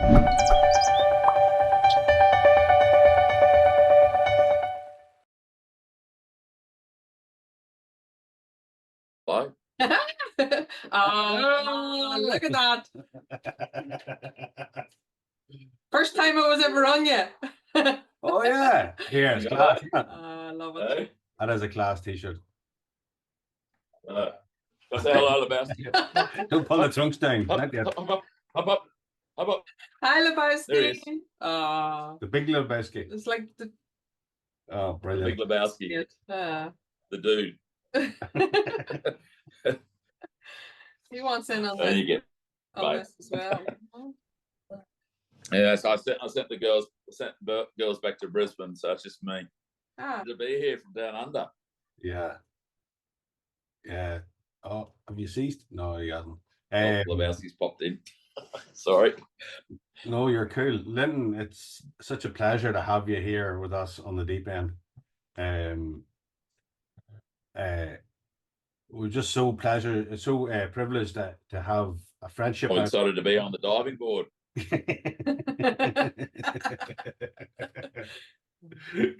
Hello? Oh, look at that. First time I was ever on you. Oh, yeah. Here, it's class. I love it. Hey? That is a class t-shirt. What the hell all about? Don't pull the trunks down. Up, Not yet. up. Hi, Lebowski. There he is. The big Lebowski. It's like the Oh, The brilliant. Big Lebowski. The dude. He wants in on There you get. this as well. Yeah, so I sent the girls back to Brisbane, so it's just me. To be here from down under. Yeah. Yeah. Oh, have you ceased? No, he hasn't. Lebowski's popped in. Sorry. No, you're cool. Lynton, it's such a pleasure to have you here with us on the deep end. We're just so privileged to have a friendship. I'm excited to be on the diving board.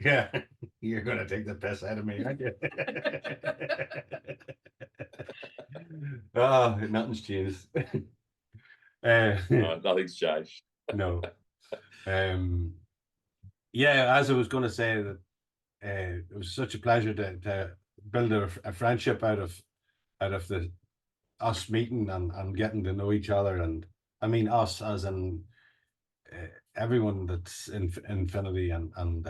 Yeah, you're gonna take the piss out of me, aren't you? Oh, nothing's changed. Nothing's changed. No. Yeah, as I was going to say, that it was such a pleasure to build a friendship out of us meeting and getting to know each other, and I mean us as in everyone that's in Infinity, and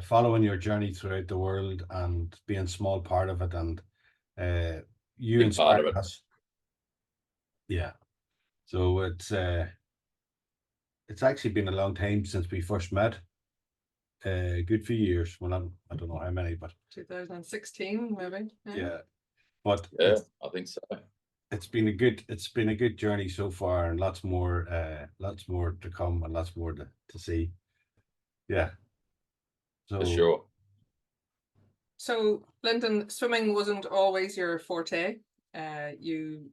following your journey throughout the world and being a small part of it, and you Big part inspired of it. us. Yeah, so it's actually been a long time since we first met. Good few years. Well, I don't know how many, but 2016 maybe. yeah. But yeah, I think so. It's been a good journey so far, and lots more to come, and lots more to see. Yeah. So For sure. So, Lynton, swimming wasn't always your forte. You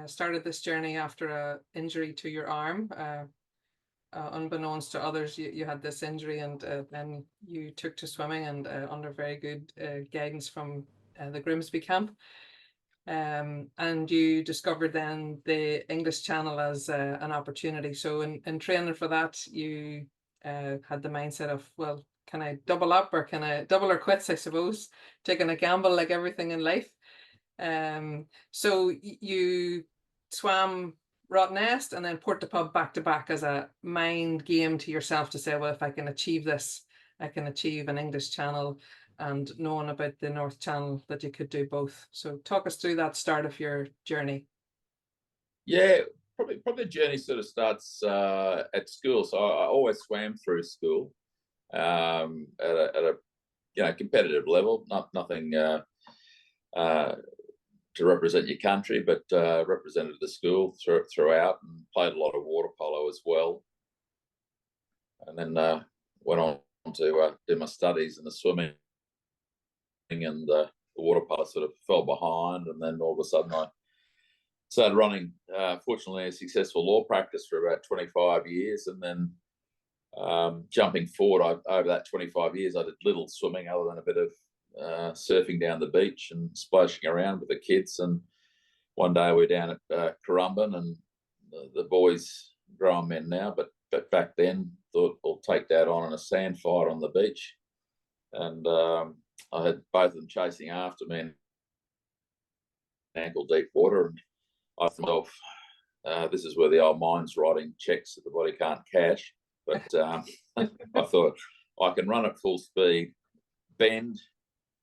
started this journey after an injury to your arm. Unbeknownst to others, you had this injury, and then you took to swimming, and under very good guidance from the Grimsby camp. And you discovered then the English Channel as an opportunity. So in training for that, you had the mindset of, well, can I double up, or can I double or quits, I suppose, taking a gamble like everything in life. So you swam Rottnest and then Port de Pub back to back as a mind game to yourself to say, well, if I can achieve this, I can achieve an English Channel, and knowing about the North Channel that you could do both. So talk us through that start of your journey. Yeah, probably the journey sort of starts at school. So I always swam through school at a competitive level. Nothing to represent your country, but represented the school throughout, and played a lot of water polo as well. And then went on to do my studies in the swimming, and the water polo sort of fell behind. And then all of a sudden I started running, fortunately, a successful law practice for about 25 years. And then jumping forward, over that 25 years, I did little swimming other than a bit of surfing down the beach and splashing around with the kids. And one day we're down at Currumbin, and the boys, grown men now, but back then thought we'll take that on in a sand fight on the beach. And I had both of them chasing after me in ankle deep water, and I thought, this is where the old mind's writing checks that the body can't cash. But I thought, I can run at full speed, bend,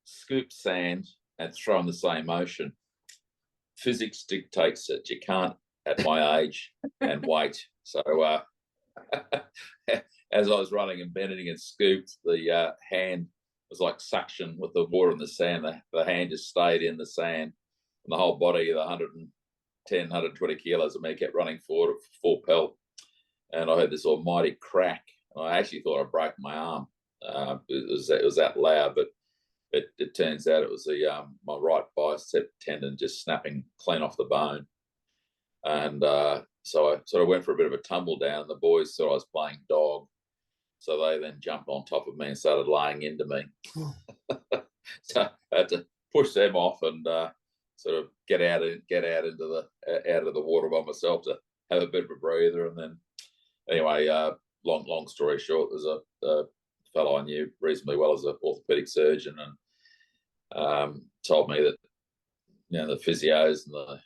scoop sand, and throw in the same motion. Physics dictates it. You can't at my age and weight. So as I was running and bending and scooped, the hand was like suction with the water and the sand. The hand just stayed in the sand, and the whole body, the 110, 120 kilos of me, kept running forward at full pelt. And I heard this almighty crack. I actually thought I broke my arm. It was that loud, but it turns out it was my right bicep tendon just snapping clean off the bone. And so I sort of went for a bit of a tumble down. The boys thought I was playing dog, so they then jumped on top of me and started laying into me. So I had to push them off and sort of get out of the water by myself to have a bit of a breather. And then anyway, long story short, there's a fellow I knew reasonably well as an orthopedic surgeon, and told me that the physios and the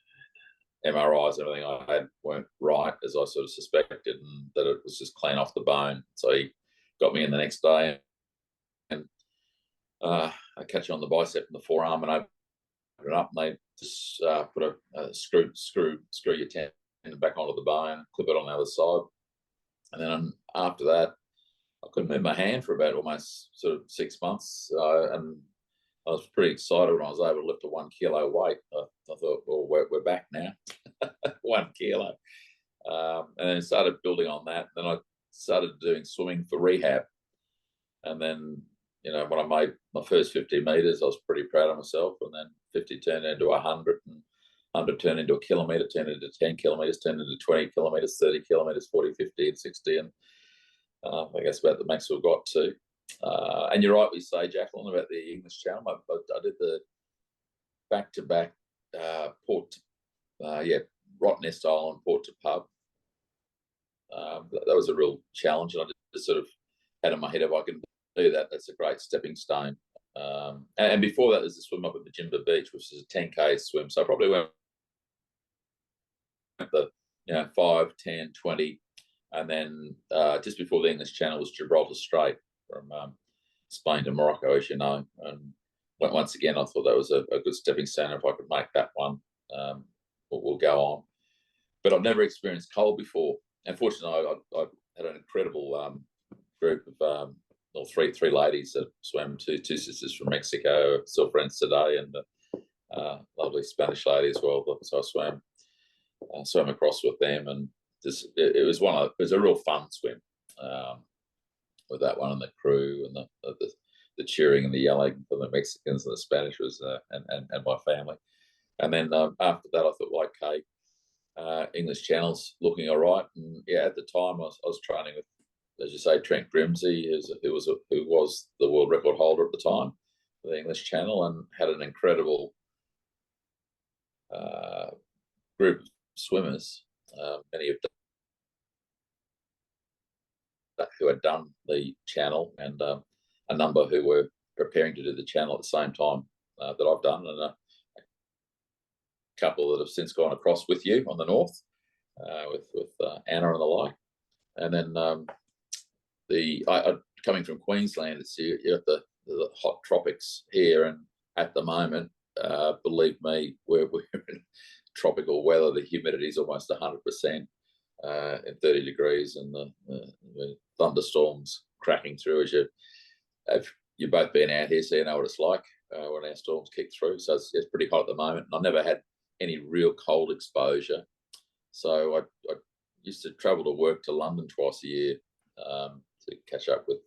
MRIs and everything I had weren't right, as I sort of suspected, and that it was just clean off the bone. So he got me in the next day, and I catch you on the bicep and the forearm, and I open it up, and they just put a screw your tendon back onto the bone, clip it on the other side, and then after that, I couldn't move my hand for about almost sort of 6 months, and I was pretty excited when I was able to lift a 1 kilo weight. I thought, well, we're back now, 1 kilo. And then started building on that. Then I started doing swimming for rehab. And then, when I made my first 50 meters, I was pretty proud of myself. And then 50 turned into 100, and 100 turned into a kilometer, turned into 10 kilometers, turned into 20 kilometers, 30 kilometers, 40, 50, and 60. And I think that's about the max we've got to. And you're right, we say, Jacqueline, about the English Channel. I did the back-to-back port, Rottnest Island, port to pub. That was a real challenge, and I just sort of had in my head, if I can do that, that's a great stepping stone. And before that, there's a swim up at Majimba Beach, which is a 10K swim. So I probably went the 5, 10, 20, and then just before the English Channel was Gibraltar Strait, from Spain to Morocco, as you know. And once again, I thought that was a good stepping stone. If I could make that one, we'll go on. But I've never experienced cold before. Unfortunately, I had an incredible group of three ladies that swam, two sisters from Mexico, still friends today, and a lovely Spanish lady as well. So I swam across with them, and it was a real fun swim. With that one, and the crew, and the cheering and the yelling from the Mexicans and the Spanish and my family. And then after that, I thought, well, okay, English Channel's looking all right. And at the time, I was training with, as you say, Trent Grimsey, who was the world record holder at the time for the English Channel, and had an incredible group of swimmers. Many of them who had done the channel, and a number who were preparing to do the channel at the same time that I've done, and a couple that have since gone across with you on the north, with Anna and the like. And then coming from Queensland, it's you have the hot tropics here, and at the moment, believe me, we're in tropical weather. The humidity is almost 100%. In 30 degrees, and the thunderstorms cracking through. You've both been out here, so you know what it's like when our storms kick through. So it's pretty hot at the moment. And I've never had any real cold exposure. So I used to travel to work to London twice a year to catch up with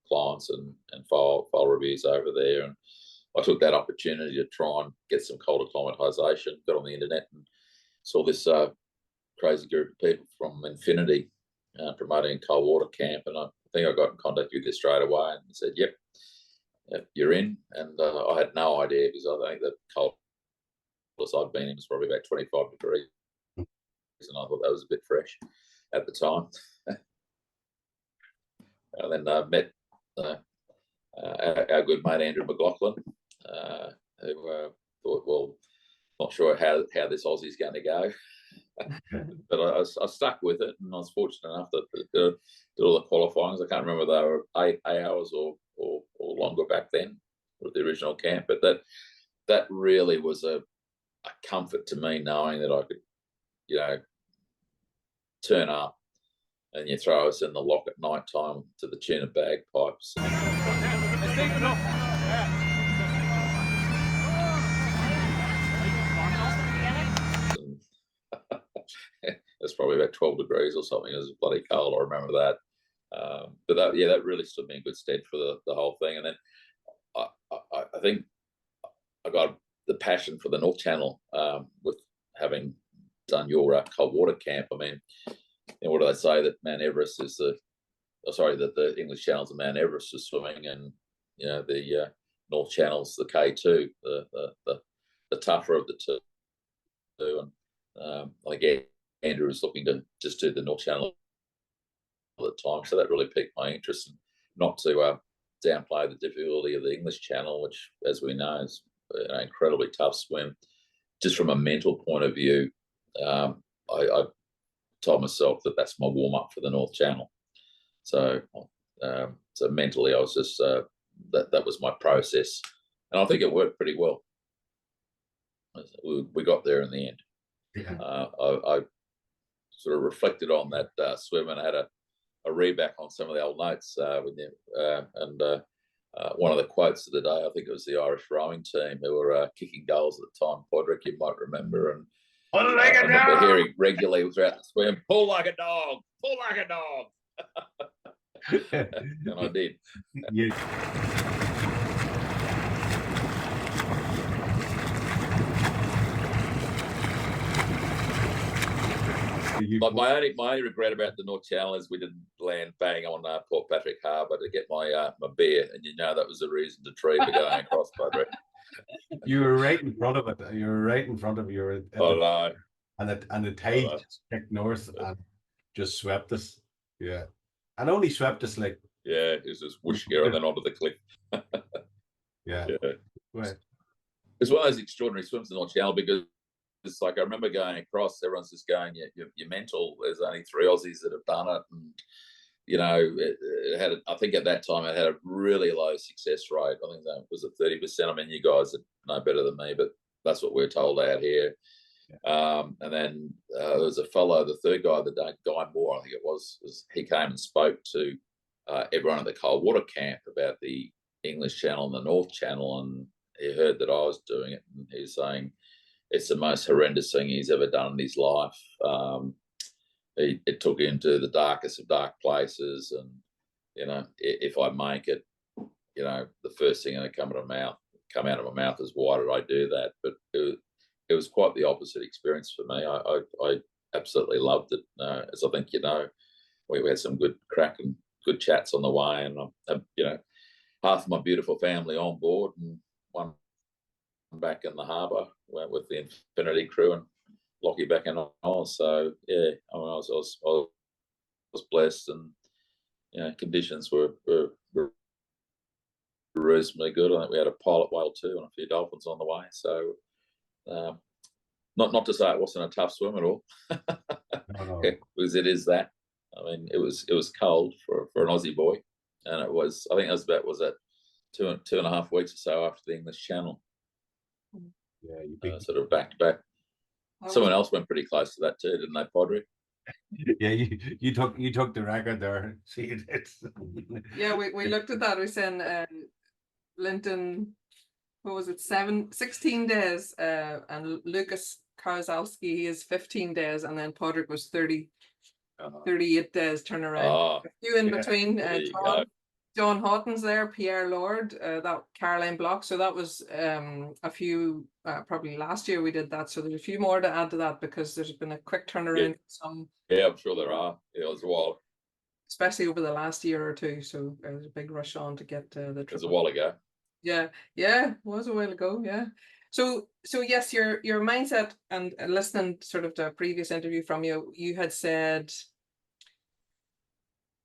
clients and file reviews over there. And I took that opportunity to try and get some cold acclimatisation. Got on the internet and saw this crazy group of people from Infinity promoting a cold water camp, and I think I got in contact with you straight away and said, yep, you're in. And I had no idea, because I think the coldest I'd been in was probably about 25 degrees, and I thought that was a bit fresh at the time. And then I met our good mate Andrew McLaughlin, who thought, well, not sure how this Aussie's going to go. But I stuck with it, and I was fortunate enough to did all the qualifyings. I can't remember if they were 8 hours or longer back then with the original camp, but that really was a comfort to me, knowing that I could, turn up and you throw us in the lock at night time to the tune of bagpipes. It's probably about 12 degrees or something. It was bloody cold. I remember that. But that really stood me in good stead for the whole thing. And then I think I got the passion for the North Channel with having done your cold water camp. I mean, what do they say, that Mount Everest is that the English Channel's the Mount Everest for swimming, and the North Channel's the K2, the tougher of the two. And I think Andrew was looking to just do the North Channel at the time, so that really piqued my interest, and not to downplay the difficulty of the English Channel, which, as we know, is an incredibly tough swim. Just from a mental point of view, I told myself that that's my warm up for the North Channel. So mentally, I was just that was my process, and I think it worked pretty well. We got there in the end. Yeah. I sort of reflected on that swim, and I had a read back on some of the old notes with them, and one of the quotes of the day, I think it was the Irish rowing team who were kicking goals at the time. Pádraig, you might remember, and Pull like a I remember dog! hearing regularly throughout the swim, "Pull like a dog, pull like a dog," and I did. Yeah. But my only regret about the North Channel is we didn't land bang on Port Patrick Harbour to get my beer, and that was the reason to tree for going across, Pádraig. You were right in front of it. You were right in front of you. And the tide just kicked north and just swept us. Yeah, and only swept us like. Yeah, it was just whoosh here and then onto the cliff. Yeah. Right. It's one of those extraordinary swims in the North Channel, because it's like, I remember going across, everyone's just going, you're mental. There's only 3 Aussies that have done it, and it had. I think at that time it had a really low success rate. I think that was at 30%. I mean, you guys know better than me, but that's what we're told out here. Yeah. And then there was a fellow, the third guy, Guy Moore, I think it was he came and spoke to everyone at the cold water camp about the English Channel and the North Channel, and he heard that I was doing it, and he's saying it's the most horrendous thing he's ever done in his life. It took him to the darkest of dark places, and if I make it, the first thing that come out of my mouth is, why did I do that? But it was quite the opposite experience for me. I absolutely loved it. As I think we had some good crack and good chats on the way, and half of my beautiful family on board, and one back in the harbour with the Infinity crew, and Lockie back in Oz. So yeah, I mean, I was blessed, and conditions were reasonably good. I think we had a pilot whale too, and a few dolphins on the way. So not to say it wasn't a tough swim at all, No. because it is that. I mean, it was cold for an Aussie boy, and it was. I think it was that 2.5 weeks or so after the English Channel. Yeah, sort of back to back. Someone else went pretty close to that too, didn't they, Pádraig? Yeah, you took the record there. See, it's yeah, we looked at that. We said Linton, what was it, 16 days, and Lucas Karzalski, he is 15 days, and then Pádraig was 38 days turnaround. A few in between. John Houghton's there, Pierre Lord, that Caroline Block. So that was a few, probably last year we did that. So there's a few more to add to that, because there's been a quick turnaround. Yeah, I'm sure there are. Yeah, as well. Especially over the last year or two. So there's a big rush on to get the trip. It was a while ago. Yeah, it was a while ago. Yeah. So yes, your mindset, and listening sort of to a previous interview from you, you had said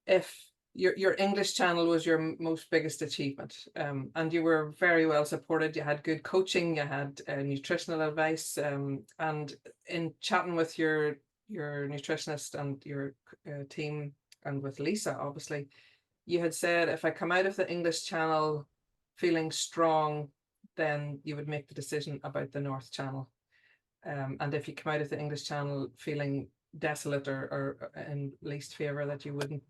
if your English Channel was your most biggest achievement, and you were very well supported. You had good coaching, you had nutritional advice, and in chatting with your nutritionist and your team, and with Lisa, obviously, you had said, if I come out of the English Channel feeling strong, then you would make the decision about the North Channel, and if you come out of the English Channel feeling desolate or in least favour, that you wouldn't.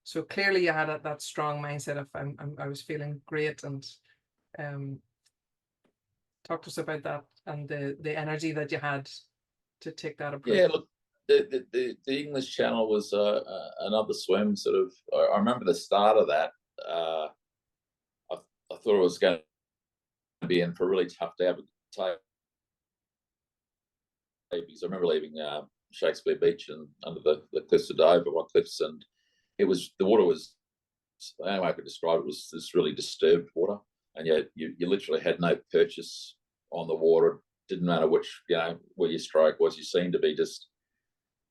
So clearly you had that strong mindset of I was feeling great, and talk to us about that and the energy that you had to take that approach. Yeah, look, the English Channel was another swim. Sort of, I remember the start of that. I thought it was going to be in for a really tough day. because I remember leaving Shakespeare Beach and under the cliffs of Dover, one cliffs, and the water was, the only way I could describe it was this really disturbed water, and yet you literally had no purchase on the water. Didn't matter which, where your stroke was, you seemed to be just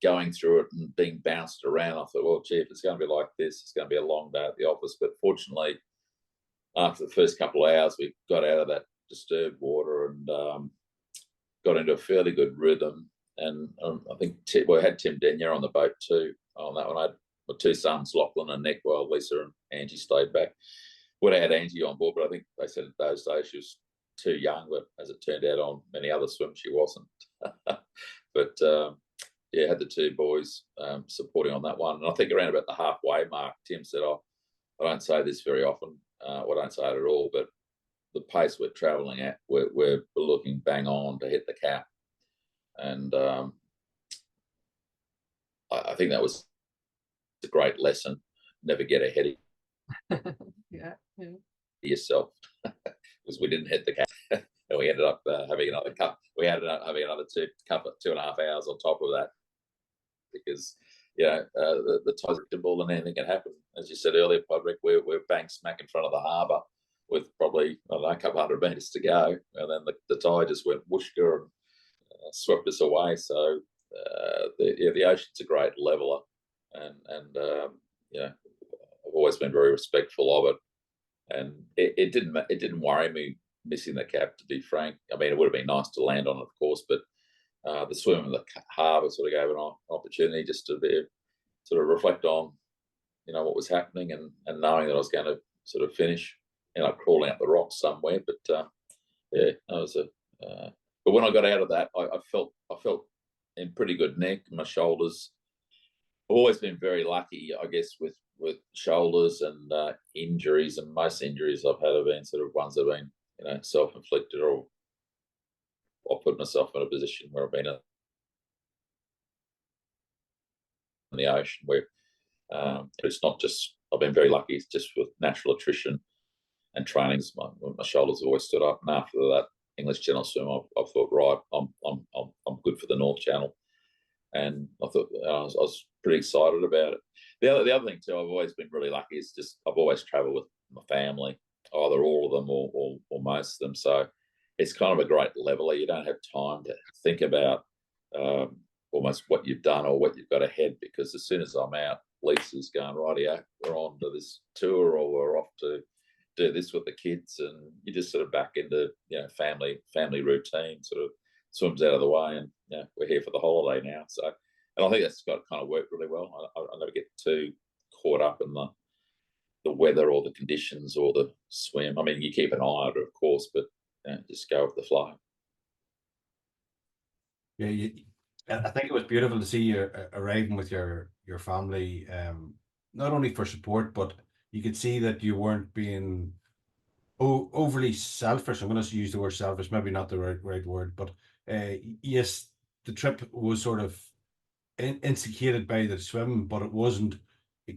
going through it and being bounced around. I thought, well, gee, if it's going to be like this, it's going to be a long day at the office. But fortunately, after the first couple of hours, we got out of that disturbed water and got into a fairly good rhythm. And I think we had Tim Denyer on the boat too. On that one, I had my two sons, Lachlan and Nick, while Lisa and Angie stayed back. Would have had Angie on board, but I think they said at those days she was too young. But as it turned out, on many other swims, she wasn't. But yeah, had the two boys supporting on that one. And I think around about the halfway mark, Tim said, "Oh, I don't say this very often. Well, I don't say it at all, but the pace we're travelling at, we're looking bang on to hit the cap." And I think that was a great lesson. Never get ahead of yourself, because we didn't hit the cap, and we ended up having another cup. We ended up having another 2.5 hours on top of that, because the tide's predictable and anything can happen. As you said earlier, Pádraig, we're bang smack in front of the harbour with probably, I don't know, a couple hundred metres to go, and then the tide just went whooshka and swept us away. So the ocean's a great leveler, and I've always been very respectful of it, and it didn't worry me missing the cap, to be frank. I mean, it would have been nice to land on it, of course, but the swim in the harbour sort of gave an opportunity just to be, sort of reflect on what was happening, and knowing that I was going to sort of finish crawling up the rocks somewhere. But that was but when I got out of that, I felt in pretty good nick. My shoulders, I've always been very lucky, I guess, with shoulders and injuries, and most injuries I've had have been sort of ones that have been self-inflicted, or put myself in a position where I've been in the ocean where it's not just, I've been very lucky, it's just with natural attrition and trainings, my shoulders have always stood up. And after that English Channel swim, I thought, right, I'm good for the North Channel, and I thought I was pretty excited about it. The other thing too, I've always been really lucky, is just I've always travelled with my family, either all of them or most of them. So it's kind of a great leveler. You don't have time to think about almost what you've done or what you've got ahead, because as soon as I'm out, Lisa's going, rightio, we're on to this tour, or we're off to do this with the kids, and you just sort of back into family routine, sort of swims out of the way, and we're here for the holiday now. So, and I think that's got kind of worked really well. I never get too caught up in the weather or the conditions or the swim. I mean, you keep an eye on it, of course, but just go with the flow. Yeah, I think it was beautiful to see you arriving with your family, not only for support, but you could see that you weren't being overly selfish. I'm going to use the word selfish, maybe not the right word, but yes, the trip was sort of instigated by the swim, but it wasn't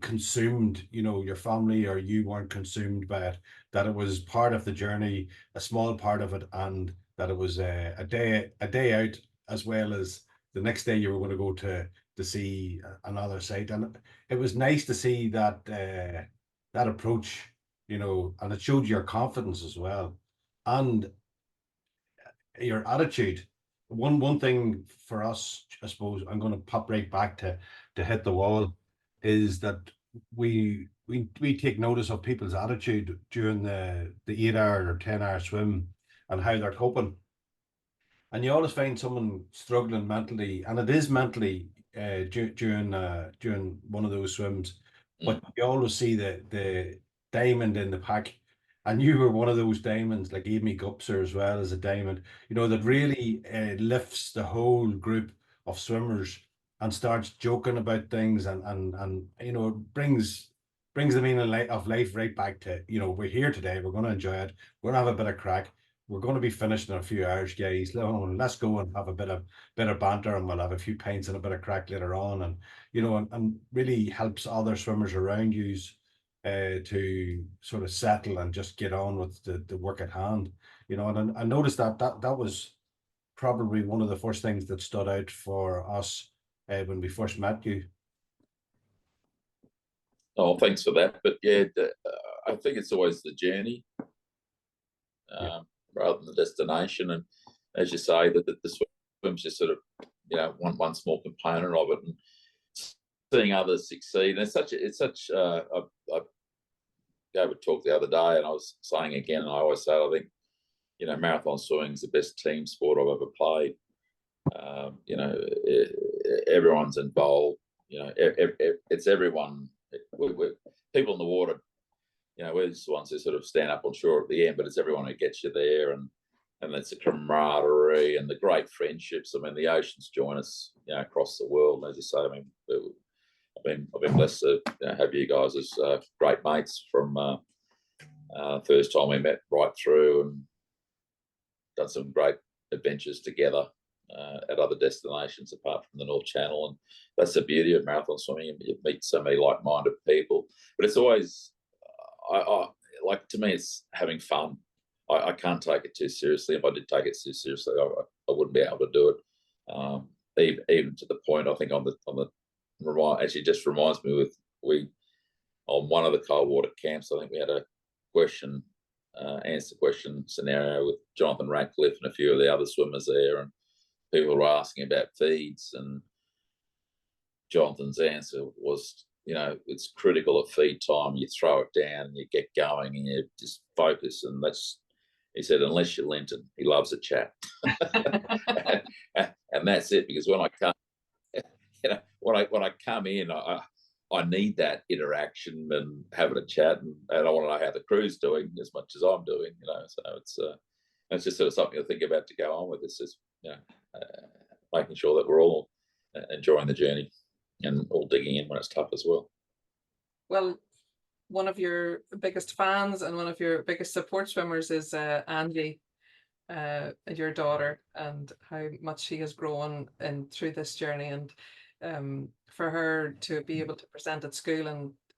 consumed, your family or you weren't consumed by it, that it was part of the journey, a small part of it, and that it was a day out, as well as the next day you were going to go to see another site. And it was nice to see that that approach, and it showed your confidence as well, and your attitude. One thing for us, I suppose, I'm going to pop right back to hit the wall, is that we take notice of people's attitude during the 8-hour or 10-hour swim, and how they're coping. And you always find someone struggling mentally, and it is mentally during one of those swims. But you always see the diamond in the pack, and you were one of those diamonds, like Amy Gupser as well as a diamond, that really lifts the whole group of swimmers and starts joking about things, and brings the meaning of life right back to, we're here today, we're going to enjoy it, we're going to have a bit of crack, we're going to be finished in a few hours, guys. Let's go and have a bit of banter, and we'll have a few pints and a bit of crack later on, and and really helps other swimmers around you to sort of settle and just get on with the work at hand. And I noticed that was probably one of the first things that stood out for us when we first met you. Oh, thanks for that. But yeah, I think it's always the journey rather than the destination. And as you say, that the swim's just sort of, you know, one small component of it, and seeing others succeed. And I gave a talk the other day, and I was saying again, and I always say, I think, you know, marathon swimming is the best team sport I've ever played. You know, everyone's involved. You know, it's everyone. We're people in the water. You know, we're just the ones who sort of stand up on shore at the end, but it's everyone who gets you there, and it's the camaraderie and the great friendships. I mean, the oceans join us, you know, across the world. And as you say, I mean, I've been blessed to, you know, have you guys as great mates from first time we met right through, and done some great adventures together at other destinations apart from the North Channel. And that's the beauty of marathon swimming. You meet so many like-minded people, but it's always, I like, to me, it's having fun. I can't take it too seriously. If I did take it too seriously, I wouldn't be able to do it. Even to the point, I think on the actually just reminds me on one of the cold water camps, I think we had a question, answer question scenario with Jonathan Ratcliffe and a few of the other swimmers there, and people were asking about feeds, and Jonathan's answer was, you know, it's critical at feed time. You throw it down and you get going and you just focus. And he said, unless you're Linton, he loves a chat. And that's it, because when I come, you know, when I come in, I need that interaction and having a chat, and I want to know how the crew's doing as much as I'm doing, you know. So it's just sort of something to think about to go on with. It's just, you know, making sure that we're all enjoying the journey and all digging in when it's tough as well. Well, one of your biggest fans and one of your biggest support swimmers is Angie, your daughter, and how much she has grown through this journey. And for her to be able to present at school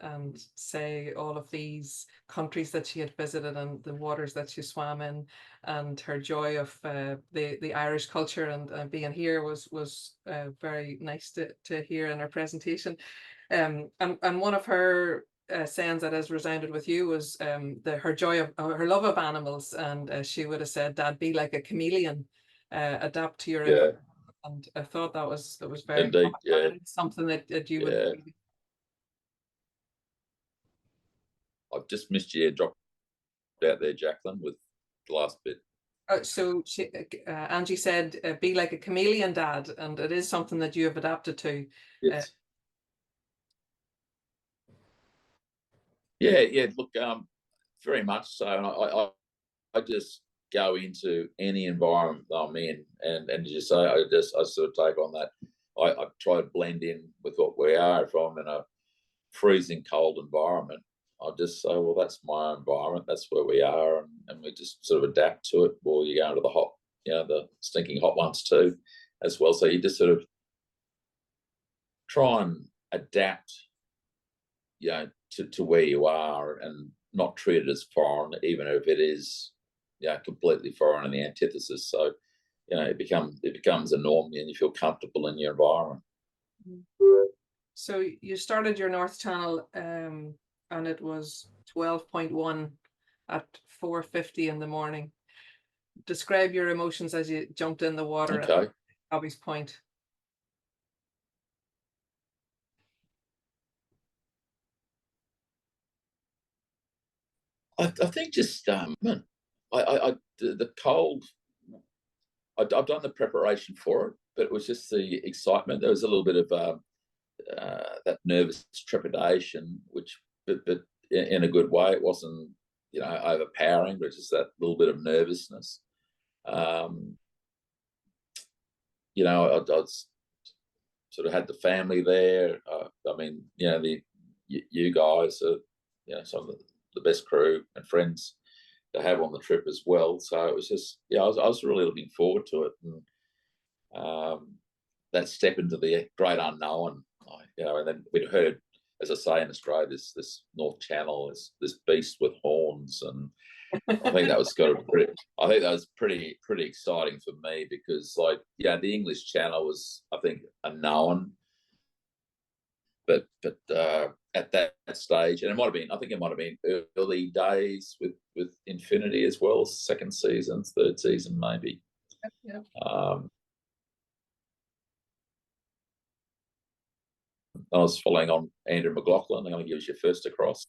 and say all of these countries that she had visited and the waters that she swam in, and her joy of the Irish culture and being here was very nice to hear in her presentation. And one of her sayings that has resounded with you was her joy of her love of animals, and she would have said, "Dad, be like a chameleon, adapt to your environment." And I thought that was very indeed, something that you would. Yeah. I've just missed you dropped out there, Jacqueline, with the last bit. So Angie said, "Be like a chameleon, Dad," and it is something that you have adapted to. Yes. Yeah. Look, very much so. And I just go into any environment that I'm in, and as you say, I sort of take on that. I try to blend in with what we are. If I'm in a freezing cold environment, I'll just say, well, that's my environment, that's where we are, and we just sort of adapt to it. Or you go into the hot, you know, the stinking hot ones too, as well. So you just sort of try and adapt, you know, to where you are, and not treat it as foreign, even if it is, you know, completely foreign and the antithesis. So, you know, it becomes a norm, and you feel comfortable in your environment. So you started your North Channel, and it was 12.1 at 4:50 in the morning. Describe your emotions as you jumped in the water. Okay. At Bobby's Point. I think just the cold. I've done the preparation for it, but it was just the excitement. There was a little bit of that nervous trepidation, but in a good way. It wasn't, you know, overpowering, but just that little bit of nervousness. You know, I sort of had the family there. I mean, you know, you guys are, you know, some of the best crew and friends to have on the trip as well. So it was just, yeah, I was really looking forward to it, and that step into the great unknown, you know. And then we'd heard, as I say, in Australia, this North Channel, this beast with horns, and I think that was pretty exciting for me because, like, yeah, the English Channel was, I think, unknown, but at that stage, and I think it might have been early days with Infinity as well, second season, third season maybe. Yeah. I was following on Andrew McLaughlin. I'm going to give us your first across.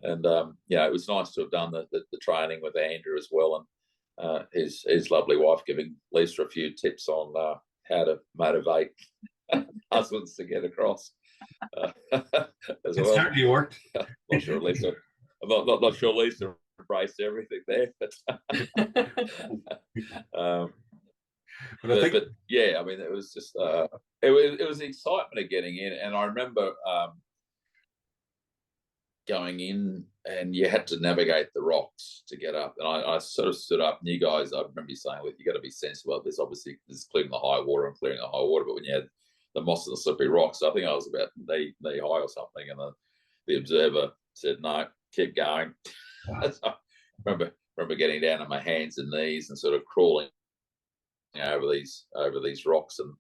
And yeah, it was nice to have done the training with Andrew as well, and his lovely wife giving Lisa a few tips on how to motivate husbands to get across. As it well. Certainly worked. Not sure Lisa. I'm not sure Lisa embraced everything there, but yeah, I mean, it was just it was the excitement of getting in, and I remember going in, and you had to navigate the rocks to get up. And I sort of stood up, and you guys, I remember you saying, "Look, you got to be sensible. There's obviously clearing the high water and clearing the high water, but when you had the moss and the slippery rocks, I think I was about knee high or something." And the observer said, "No, keep going." So I remember getting down on my hands and knees and sort of crawling over these rocks, and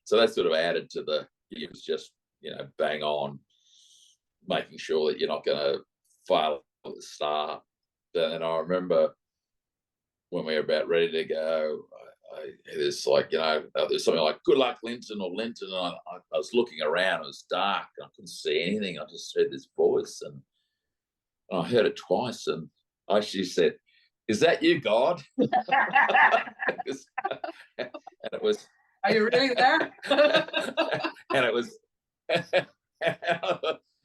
so that sort of added to it was just, bang on, making sure that you're not going to fail at the start. And I remember when we were about ready to go, there's there's something like "Good luck, Linton" or "Linton." And I was looking around, it was dark, and I couldn't see anything. I just heard this voice, and I heard it twice, and I actually said, "Is that you, God?" And it was. Are you really there? And it was. And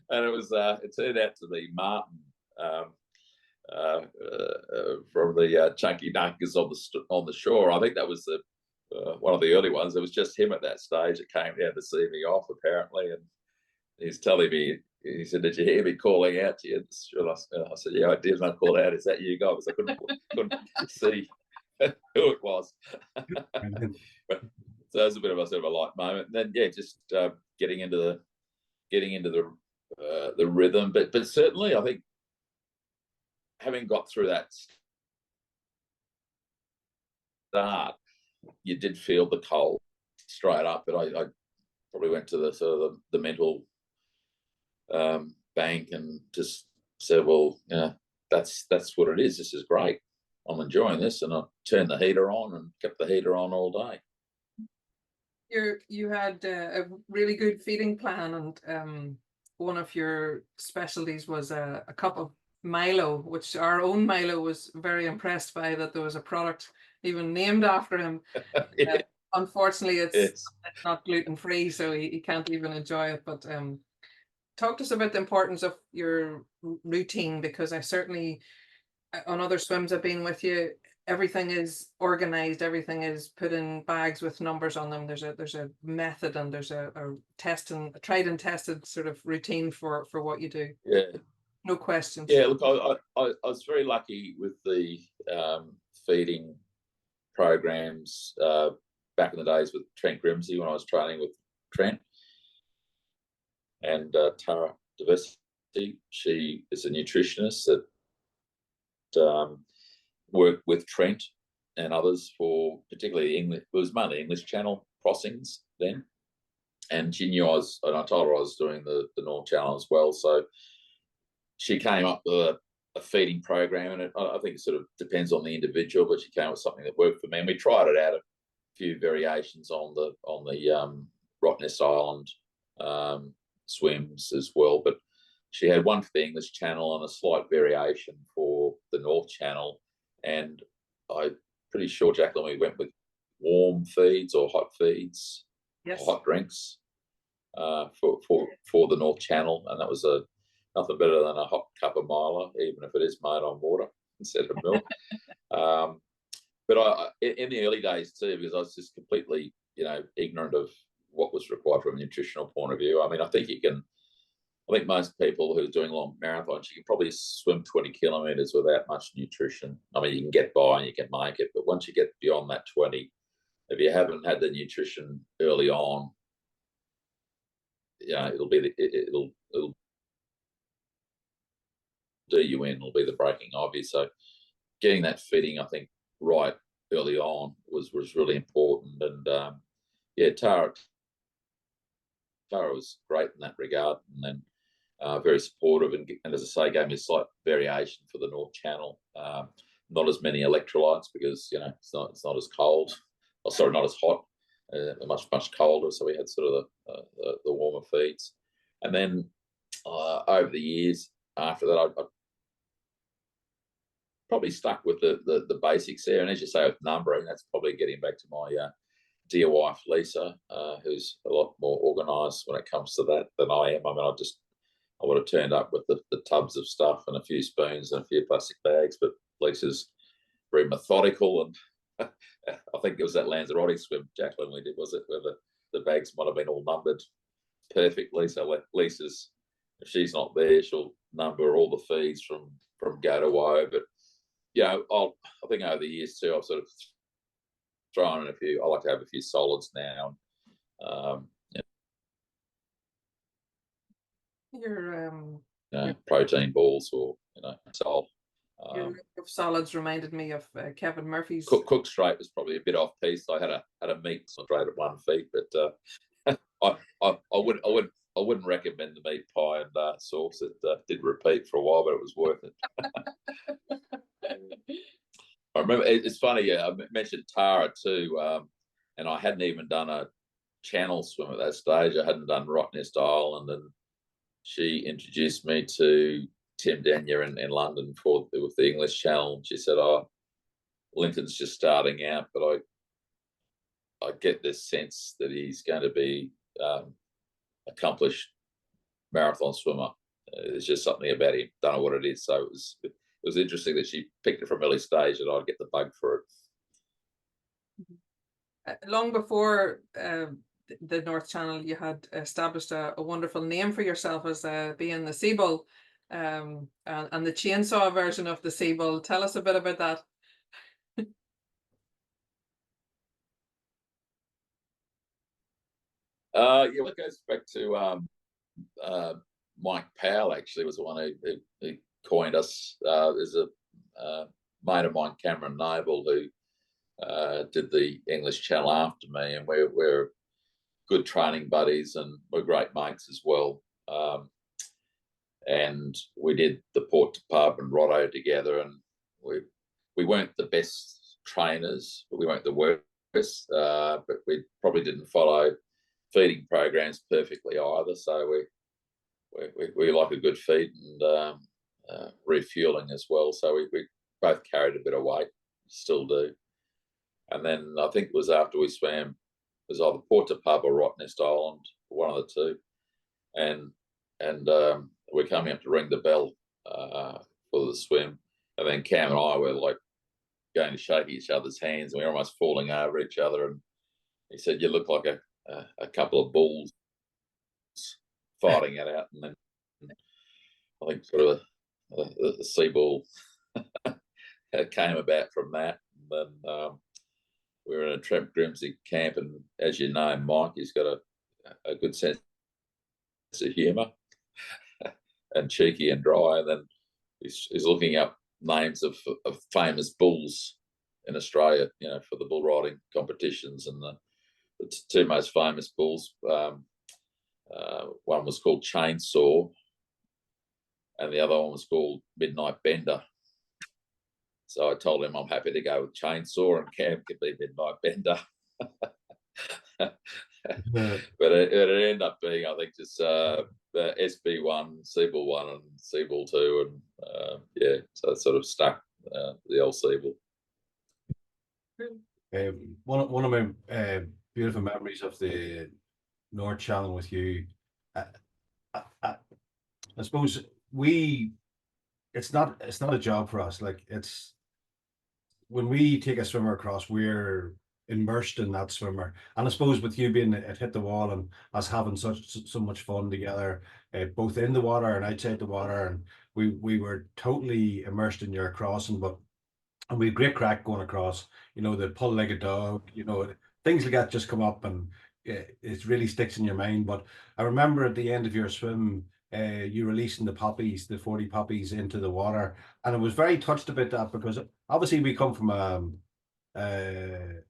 it was. It turned out to be Martin from the Chunky Dunkers on the shore. I think that was one of the early ones. It was just him at that stage that came down to see me off, apparently, and he's telling me. He said, "Did you hear me calling out to you?" And I said, "Yeah, I did." And I called out, "Is that you, guys?" Because I couldn't see who it was. So it was a bit of a sort of a light moment. And then, yeah, just getting into the rhythm, but certainly I think having got through that start, you did feel the cold straight up. But I probably went to the sort of the mental bank and just said, "Well, that's what it is. This is great. I'm enjoying this," and I turned the heater on and kept the heater on all day. You had a really good feeding plan, and one of your specialties was a cup of Milo, which our own Milo was very impressed by, that there was a product even named after him. Yeah. Unfortunately, it's not gluten-free, so he can't even enjoy it. But talk to us about the importance of your routine, because I certainly, on other swims I've been with you, everything is organized, everything is put in bags with numbers on them. There's a method, and there's a tried and tested sort of routine for what you do. Yeah, no questions. Yeah, look, I was very lucky with the feeding programs back in the days with Trent Grimsey, when I was training with Trent, and Tara Diversity. She is a nutritionist that worked with Trent and others for particularly English. It was mainly English Channel crossings then, and she knew and I told her I was doing the North Channel as well. So she came up with a feeding program, and I think it sort of depends on the individual, but she came up with something that worked for me, and we tried it out a few variations on the Rottnest Island swims as well. But she had one for the English Channel and a slight variation for the North Channel. And I'm pretty sure, Jacqueline, we went with warm feeds or hot feeds, yes, hot drinks for the North Channel, and that was nothing better than a hot cup of Milo, even if it is made on water instead of milk. But in the early days too, because I was just completely, ignorant of what was required from a nutritional point of view. I mean, I think most people who are doing long marathons, you can probably swim 20 kilometers without much nutrition. I mean, you can get by and you can make it, but once you get beyond that 20, if you haven't had the nutrition early on, it'll do you in will be the breaking obby. So getting that fitting, I think, right early on was really important. And yeah, Tara was great in that regard, and then very supportive, and as I say, gave me a slight variation for the North Channel. Not as many electrolytes because it's not as cold. Oh, sorry, not as hot. Much colder. So we had sort of the warmer feeds, and then over the years after that, I probably stuck with the basics there. And as you say, with numbering, that's probably getting back to my dear wife Lisa, who's a lot more organised when it comes to that than I am. I mean, I would have turned up with the tubs of stuff and a few spoons and a few plastic bags, but Lisa's very methodical, and I think it was that Lanzarote swim, Jacqueline, we did, was it, where the bags might have been all numbered perfectly. So Lisa's, if she's not there, she'll number all the feeds from go to woe. But I think over the years too, I've sort of thrown in a few. I like to have a few solids now. Your protein balls or salt. Your solids reminded me of Kevin Murphy's. Cook straight was probably a bit off piece. I had a meat straight at 1 feet, but I wouldn't recommend the meat pie and sauce. It did repeat for a while, but it was worth it. I remember, it's funny. I mentioned Tara too, and I hadn't even done a channel swim at that stage. I hadn't done Rottnest Island, and she introduced me to Tim Denyer in London with the English Channel. She said, "Oh, Linton's just starting out, but I get this sense that he's going to be accomplished marathon swimmer. There's just something about him. Don't know what it is." So it was interesting that she picked it from early stage, and I'd get the bug for it. Long before the North Channel, you had established a wonderful name for yourself as being the Seabull, and the chainsaw version of the Seabull. Tell us a bit about that. It goes back to Mike Powell. Actually, was the one who coined us. There's a mate of mine, Cameron Noble, who did the English Channel after me, and we're good training buddies, and we're great mates as well. And we did the Port to Pub and Rotto together, and we weren't the best trainers, but we weren't the worst. But we probably didn't follow feeding programs perfectly either. So we like a good feed and refueling as well. So we both carried a bit of weight, still do. And then I think it was after we swam, it was either Port to Pub or Rottnest Island, one of the two. And we're coming up to ring the bell for the swim. And then Cam and I were like going to shake each other's hands, and we were almost falling over each other. And he said, "You look like a couple of bulls fighting it out." And then I think sort of the Seabull came about from that. And then we were in a Trent Grimsey camp, and as you know, Mike, he's got a good sense of humour and cheeky and dry. And then he's looking up names of famous bulls in Australia, for the bull riding competitions. And the two most famous bulls, one was called Chainsaw, and the other one was called Midnight Bender. So I told him I'm happy to go with Chainsaw, and Cam could be Midnight Bender. But it ended up being, I think, just SB1, Seabull 1 and Seabull 2, and so it sort of stuck, the old Seabull. One of my beautiful memories of the North Channel with you, I suppose it's not a job for us. Like, it's when we take a swimmer across, we're immersed in that swimmer. And I suppose with you being at Hit the Wall and us having so much fun together, both in the water and outside the water, and we were totally immersed in your crossing. And we had great crack going across, the pull like a dog, things like that just come up, and it really sticks in your mind. But I remember at the end of your swim, you releasing the poppies, the 40 poppies into the water, and I was very touched about that because obviously we come from a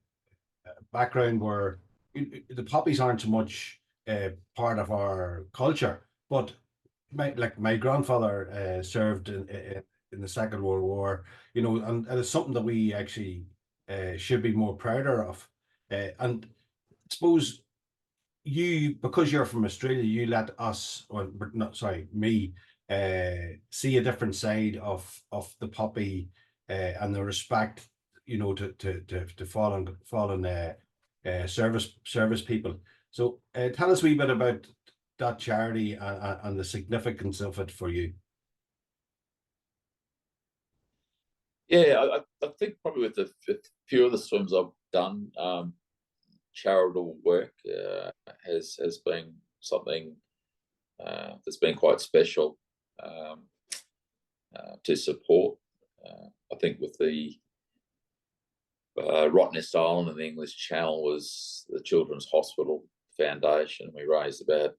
background where the poppies aren't so much part of our culture, but my grandfather served in the Second World War, you know, and it's something that we actually should be more prouder of. And I suppose you, because you're from Australia, you let us, or not, sorry, me, see a different side of the poppy and the respect, you know, to fallen service people. So tell us a wee bit about that charity and the significance of it for you. Yeah, I think probably with a few of the swims I've done, charitable work has been something that's been quite special to support. I think with the Rottnest Island and the English Channel was the Children's Hospital Foundation. We raised about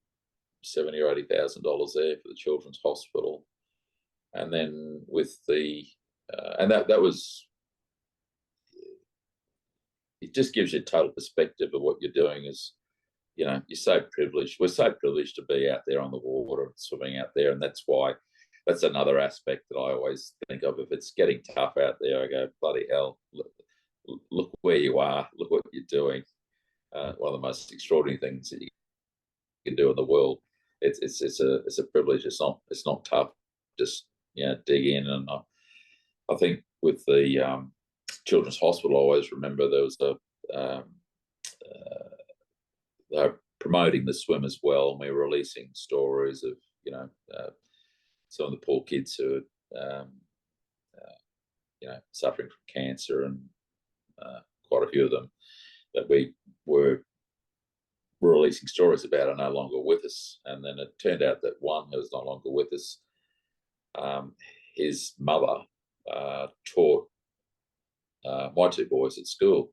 $70,000 or $80,000 there for the Children's Hospital, and then with the and that was, it just gives you a total perspective of what you're doing. Is, you know, you're so privileged. We're so privileged to be out there on the water, swimming out there, and that's why. That's another aspect that I always think of. If it's getting tough out there, I go, bloody hell, look where you are, look what you're doing. One of the most extraordinary things that you can do in the world. It's a privilege. It's not tough. Just, you know, dig in. And I think with the Children's Hospital, I always remember there was they're promoting the swim as well, and we were releasing stories of, you know, some of the poor kids who are, you know, suffering from cancer, and quite a few of them that we were releasing stories about are no longer with us. And then it turned out that one who was no longer with us, his mother taught my two boys at school.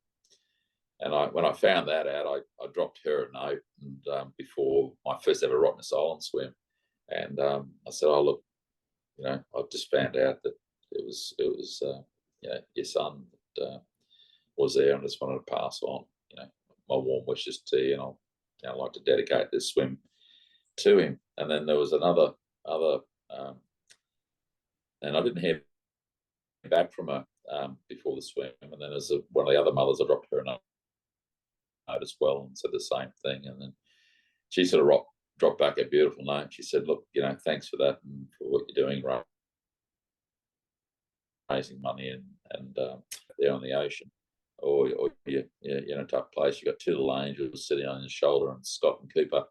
And when I found that out, I dropped her a note, and before my first ever Rottnest Island swim, and I said, "Oh, look, you know, I've just found out that it was you know, your son that was there, and I just wanted to pass on, you know, my warm wishes to you, and I'd like to dedicate this swim to him." And then there was other, and I didn't hear back from her before the swim. And then as one of the other mothers, I dropped her a note as well and said the same thing. And then she sort of dropped back a beautiful note. She said, "Look, you know, thanks for that and for what you're doing, right? Raising money and there on the ocean, or you're in a tough place. You got two little angels sitting on your shoulder, and Scott and Cooper."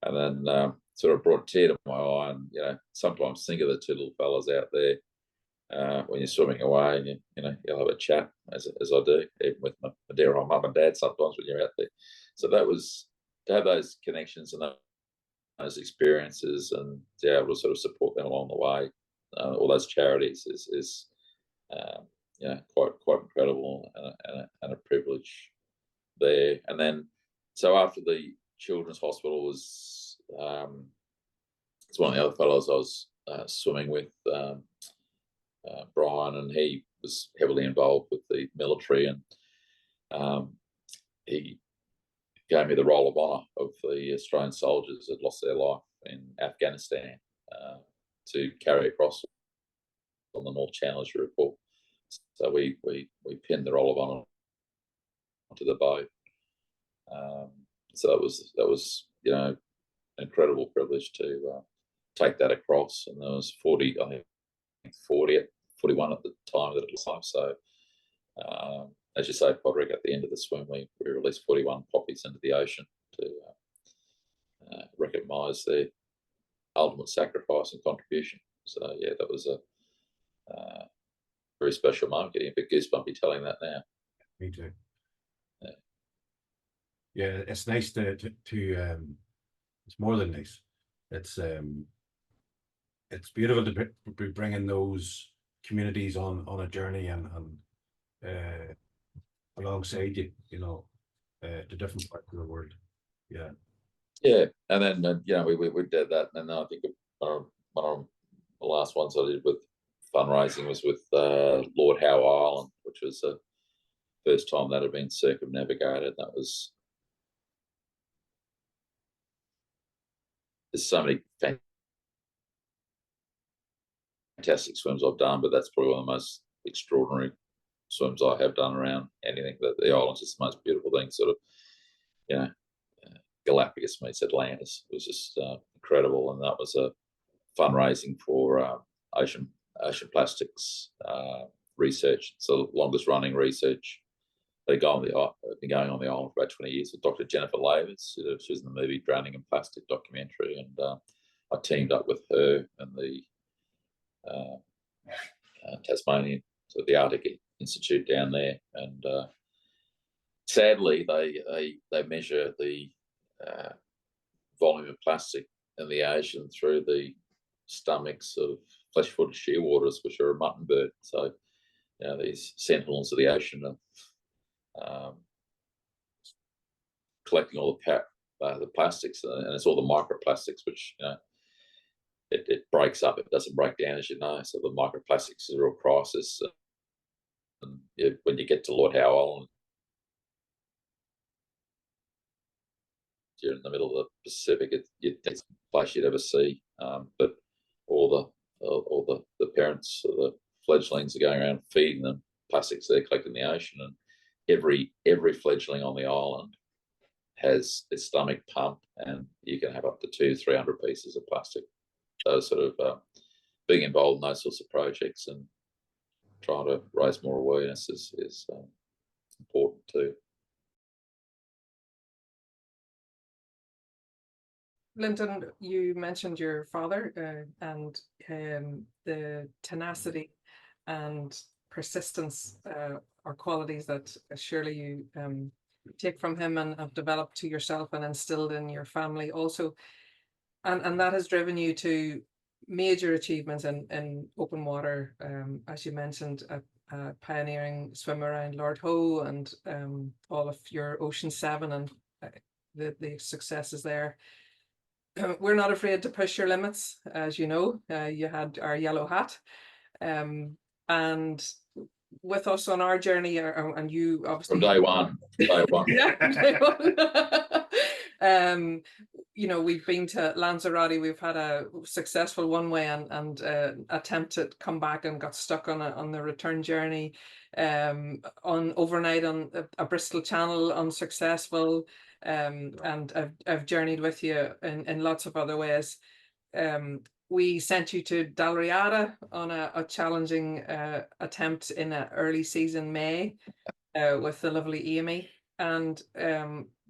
And then sort of brought a tear to my eye. And, you know, sometimes think of the two little fellas out there when you're swimming away, and you know, you'll have a chat, as I do, even with my dear old mum and dad sometimes when you're out there. So that was, to have those connections and those experiences, and to be able to sort of support them along the way, all those charities is you know, quite incredible, and a privilege there. And then, so after the Children's Hospital was, it's one of the other fellows I was swimming with, Brian, and he was heavily involved with the military, and he gave me the Roll of Honour of the Australian soldiers that lost their life in Afghanistan to carry across on the North Channel, as you recall. So we pinned the Roll of Honour onto the boat. So that was you know, an incredible privilege to take that across. And there was 40, I think 41 at the time that it was live. So as you say, Pádraig, at the end of the swim, we released 41 poppies into the ocean to recognise their ultimate sacrifice and contribution. So yeah, that was a very special moment. Getting a bit goosebumpy telling that now. Me too. Yeah, it's nice to it's more than nice. It's beautiful to be bringing those communities on a journey and alongside you, you know, to different parts of the world. Yeah. Yeah, and then we did that, and then I think one of the last ones I did with fundraising was with Lord Howe Island, which was the first time that had been circumnavigated. That was, there's so many fantastic swims I've done, but that's probably one of the most extraordinary swims I have done around anything. That the island's just the most beautiful thing, sort of, Galapagos meets Atlantis. It was just incredible, and that was a fundraising for ocean plastics research. It's the longest running research. They been going on the island for about 20 years with Dr. Jennifer Lavers. She was in the movie Drowning in Plastic documentary, and I teamed up with her and the Tasmanian, so the Arctic Institute down there, and sadly they measure the volume of plastic in the ocean through the stomachs of flesh-footed shearwaters, which are a mutton bird. So, these sentinels of the ocean are collecting all the plastics, and it's all the microplastics, which it breaks up. It doesn't break down, as you know. So the microplastics is a real crisis. And when you get to Lord Howe Island, you're in the middle of the Pacific. It's a place you'd ever see. But all the parents of the fledglings are going around feeding them plastics they're collecting in the ocean, and every fledgling on the island has its stomach pumped, and you can have up to 200-300 pieces of plastic. So sort of being involved in those sorts of projects and trying to raise more awareness is important too. Linton, you mentioned your father and the tenacity and persistence are qualities that surely you take from him and have developed to yourself and instilled in your family also. And that has driven you to major achievements in open water, as you mentioned, a pioneering swim around Lord Howe, and all of your Ocean 7 and the successes there. We're not afraid to push your limits, as you know. You had our yellow hat, and with us on our journey, and you obviously from day one. Yeah, day one. We've been to Lanzarote. We've had a successful one-way and attempted to come back and got stuck on the return journey. On overnight on a Bristol Channel, unsuccessful. And I've journeyed with you in lots of other ways. We sent you to Dalriada on a challenging attempt in an early season May with the lovely Amy. And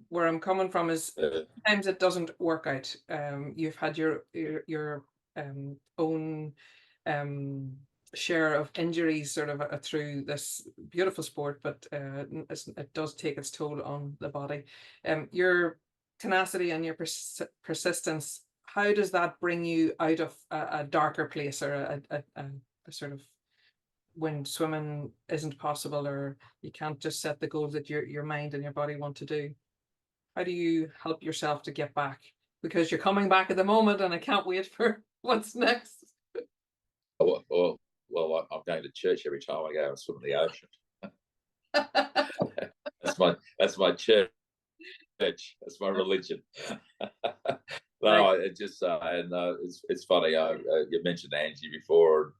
where I'm coming from is sometimes it doesn't work out. You've had your own share of injuries sort of through this beautiful sport, but it does take its toll on the body. Your tenacity and your persistence, how does that bring you out of a darker place, or a sort of when swimming isn't possible, or you can't just set the goals that your mind and your body want to do? How do you help yourself to get back? Because you're coming back at the moment, and I can't wait for what's next. Well, I'm going to church every time I go and swim in the ocean. That's my church. That's my religion. No, it just it's funny. You mentioned Angie before.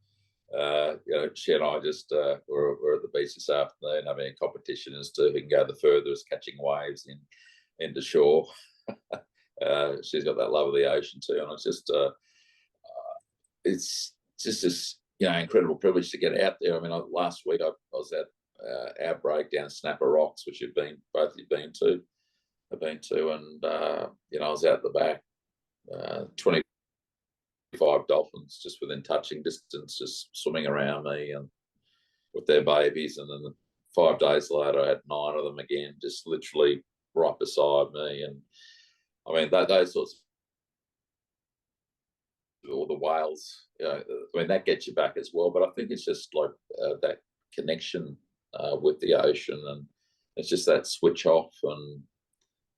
She and I just were at the beach this afternoon having a competition as to who can go the furthest, catching waves into shore. She's got that love of the ocean too, and it's just this incredible privilege to get out there. I mean, last week I was at our break down Snapper Rocks, which both you've been to. I've been to, and I was out the back, 25 dolphins just within touching distance, just swimming around me and with their babies. And then 5 days later, I had 9 of them again, just literally right beside me. And I mean, those sorts of, or the whales, I mean, that gets you back as well. But I think it's just like that connection with the ocean, and it's just that switch off and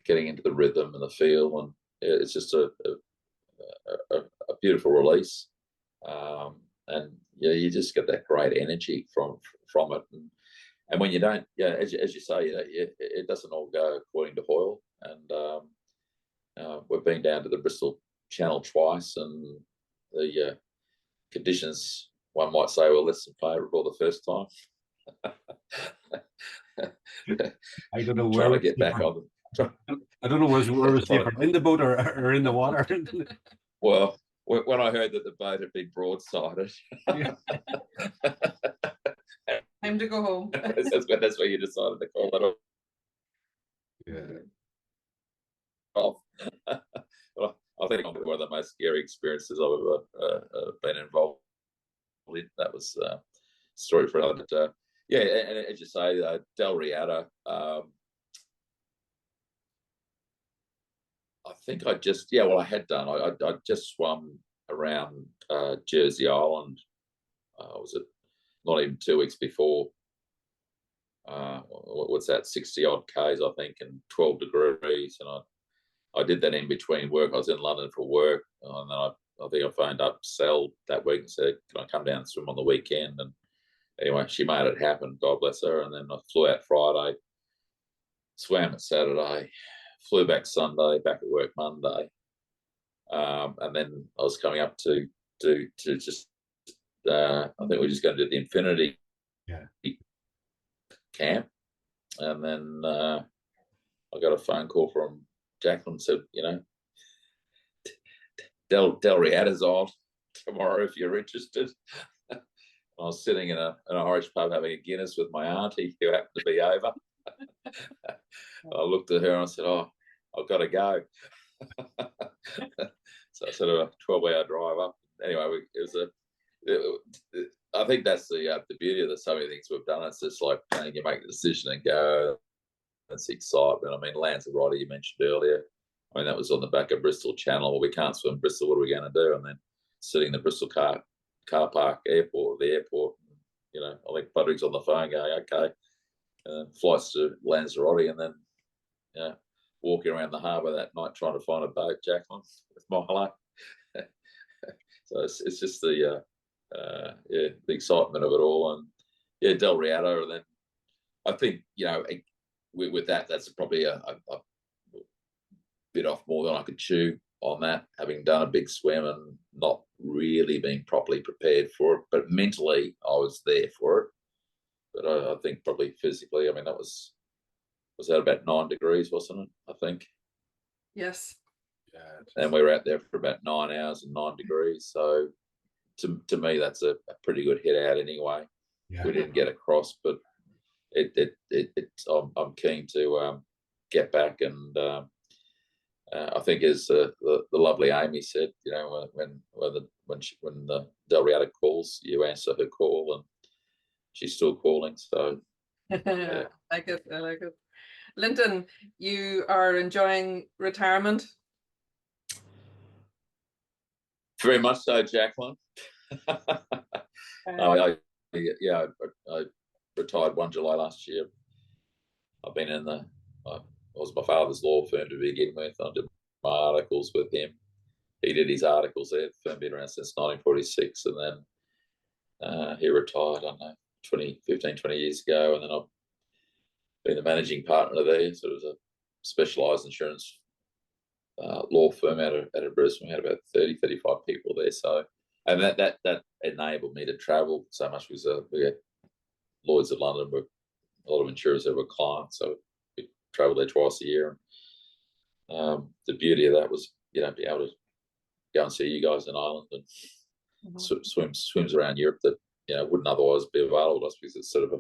getting into the rhythm and the feel. And it's just a beautiful release, and yeah, you just get that great energy from it. And when you don't, yeah, as you say, it doesn't all go according to Hoyle. And we've been down to the Bristol Channel twice, and the conditions, one might say, were less than favourable the first time. I don't know trying where to get back on them. I don't know where we're safer, in the boat or in the water. Well, when I heard that the boat had been broadsided, Time to go home. that's where you decided to call it off. Well, I think one of the most scary experiences I've ever been involved in. That was a story for another. But, yeah, and as you say, Del Riata. I think I had done. I just swum around Jersey Island. Was it not even 2 weeks before? What's that? 60 odd k's, I think, and 12 degrees. And I did that in between work. I was in London for work, and then I think I phoned up Sal that week and said, "Can I come down and swim on the weekend?" And anyway, she made it happen. God bless her. And then I flew out Friday, swam at Saturday, flew back Sunday, back at work Monday, and then I was coming up to just. I think we're just going to do the Infinity camp, and then I got a phone call from Jacqueline, said, Del Riata's on tomorrow if you're interested. I was sitting in an Irish pub having a Guinness with my auntie who happened to be over. I looked at her and I said, "Oh, I've got to go." So I sort of a 12-hour drive up. Anyway, I think that's the beauty of so many things we've done. It's just like you make the decision and go. That's the excitement. I mean, Lanzarote you mentioned earlier. I mean, that was on the back of Bristol Channel. Well, we can't swim Bristol. What are we going to do? And then sitting in the Bristol car park airport, I think Pádraig's on the phone going, "Okay," flights to Lanzarote, and then walking around the harbour that night trying to find a boat, Jacqueline, with Milo. So it's just the excitement of it all, and Del Riata. And then I think with that, that's probably a bit off more than I could chew on that, having done a big swim and not really being properly prepared for it. But mentally, I was there for it. But I think probably physically, I mean, that was that about 9 degrees, wasn't it? I think. Yes. And we were out there for about 9 hours and 9 degrees. So to me, that's a pretty good hit out anyway. Yeah. We didn't get across, but I'm keen to get back, and I think as the lovely Amy said, when the Del Riata calls, you answer her call, and she's still calling. So I like it. Lynton, you are enjoying retirement? Very much so, Jacqueline. I retired 1 July last year. I've been in I was my father's law firm to begin with. I did my articles with him. He did his articles there. The firm been around since 1946, and then he retired, I don't know, 20 years ago, and then I've been the managing partner there. So it was a specialised insurance law firm out of Brisbane. We had about 35 people there. So, and that enabled me to travel so much because we had Lloyd's of London, were a lot of insurers that were clients, so we travelled there twice a year. And the beauty of that was, be able to go and see you guys in Ireland and swims around Europe that wouldn't otherwise be available to us, because it's sort of a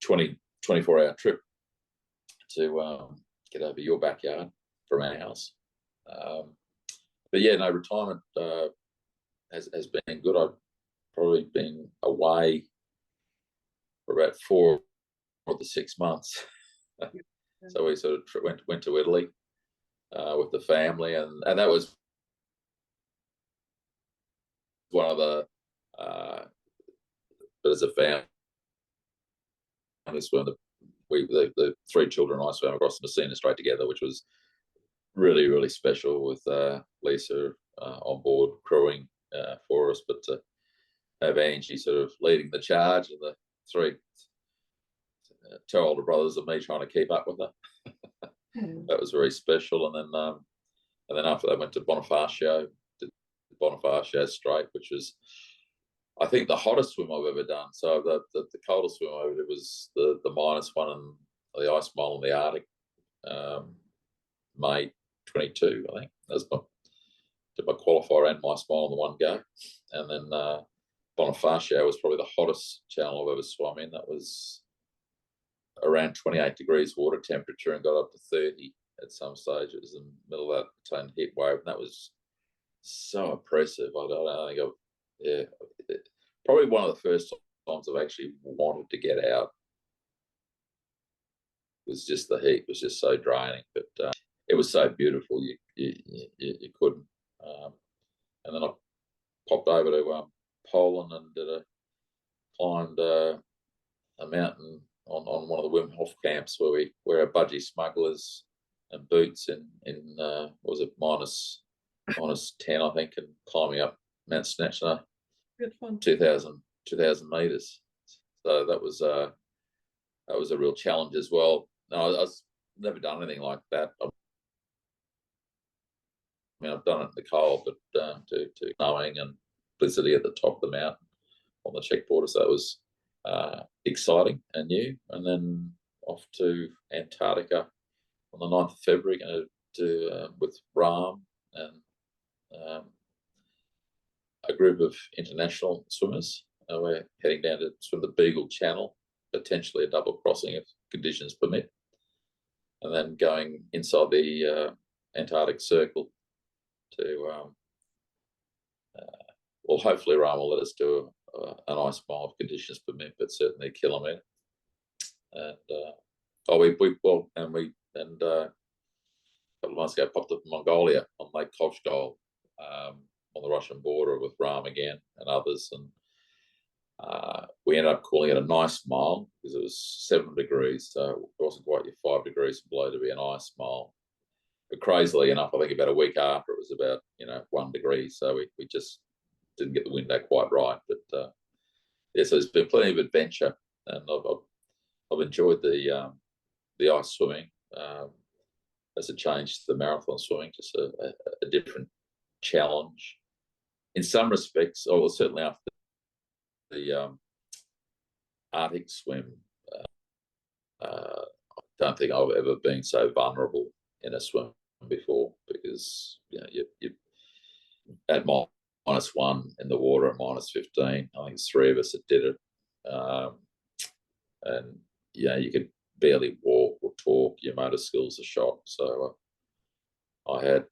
24-hour trip to get over your backyard from our house. But retirement has been good. I've probably been away for about 4 of the 6 months. So we sort of went to Italy with the family, and that was one of the but as a family swim, the 3 children and I swam across the Messina straight together, which was really, really special with Lisa on board crewing for us, but to have Angie sort of leading the charge and the three two older brothers and me trying to keep up with her. That was very special. And then after that, went to Bonifacio, did Bonifacio Strait, which was, I think, the hottest swim I've ever done. So the coldest swim I ever did was the -1 in the ice mile in the Arctic, May 22, I think. That's did my qualifier and my smile in the one go. And then Bonifacio was probably the hottest channel I've ever swum in. That was around 28 degrees water temperature and got up to 30 at some stage. It was in the middle of that tone heat wave, and that was so oppressive. I don't think probably one of the first times I've actually wanted to get out. It was just the heat was just so draining, but it was so beautiful you couldn't. And then I popped over to Poland and climbed a mountain on one of the WIM HOF camps where we wear budgie smugglers and boots in what was it, -10, I think, and climbing up Mount Snatchner, Good fun. 2,000 meters. So that was a real challenge as well. No, I've never done anything like that. I mean, I've done it in the cold, but to snowing and blizzardy at the top of the mountain on the Czech border, so that was exciting and new. And then off to Antarctica on the 9th of February, going to do with Ram and a group of international swimmers. We're heading down to swim the Beagle Channel, potentially a double crossing if conditions permit, and then going inside the Antarctic Circle to, well, hopefully Ram will let us do an ice mile if conditions permit, but certainly a kilometer. And a couple of months ago popped up in Mongolia on Lake Kovsgol, on the Russian border with Ram again and others, and we ended up calling it a nice mile because it was 7 degrees, so it wasn't quite your 5 degrees below to be an ice mile. But crazily enough, I think about a week after, it was about 1 degree, so we just didn't get the window quite right. But yeah, so there's been plenty of adventure, and I've enjoyed the ice swimming as a change to the marathon swimming, just a different challenge in some respects. Well, certainly after the Arctic swim, I don't think I've ever been so vulnerable in a swim before, because you at -1 in the water at -15. I think it's 3 of us that did it, and you could barely walk or talk. Your motor skills are shot. So I had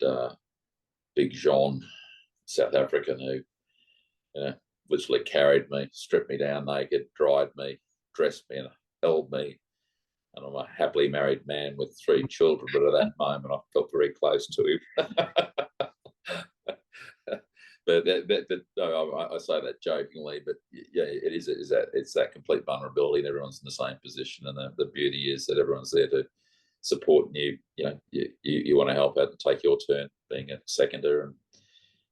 Big Jean, South African, who literally carried me, stripped me down naked, dried me, dressed me, and held me. And I'm a happily married man with 3 children, but at that moment I felt very close to him. But I say that jokingly, but yeah, it's that complete vulnerability, and everyone's in the same position. And the beauty is that everyone's there to support you. You want to help out and take your turn being a seconder. And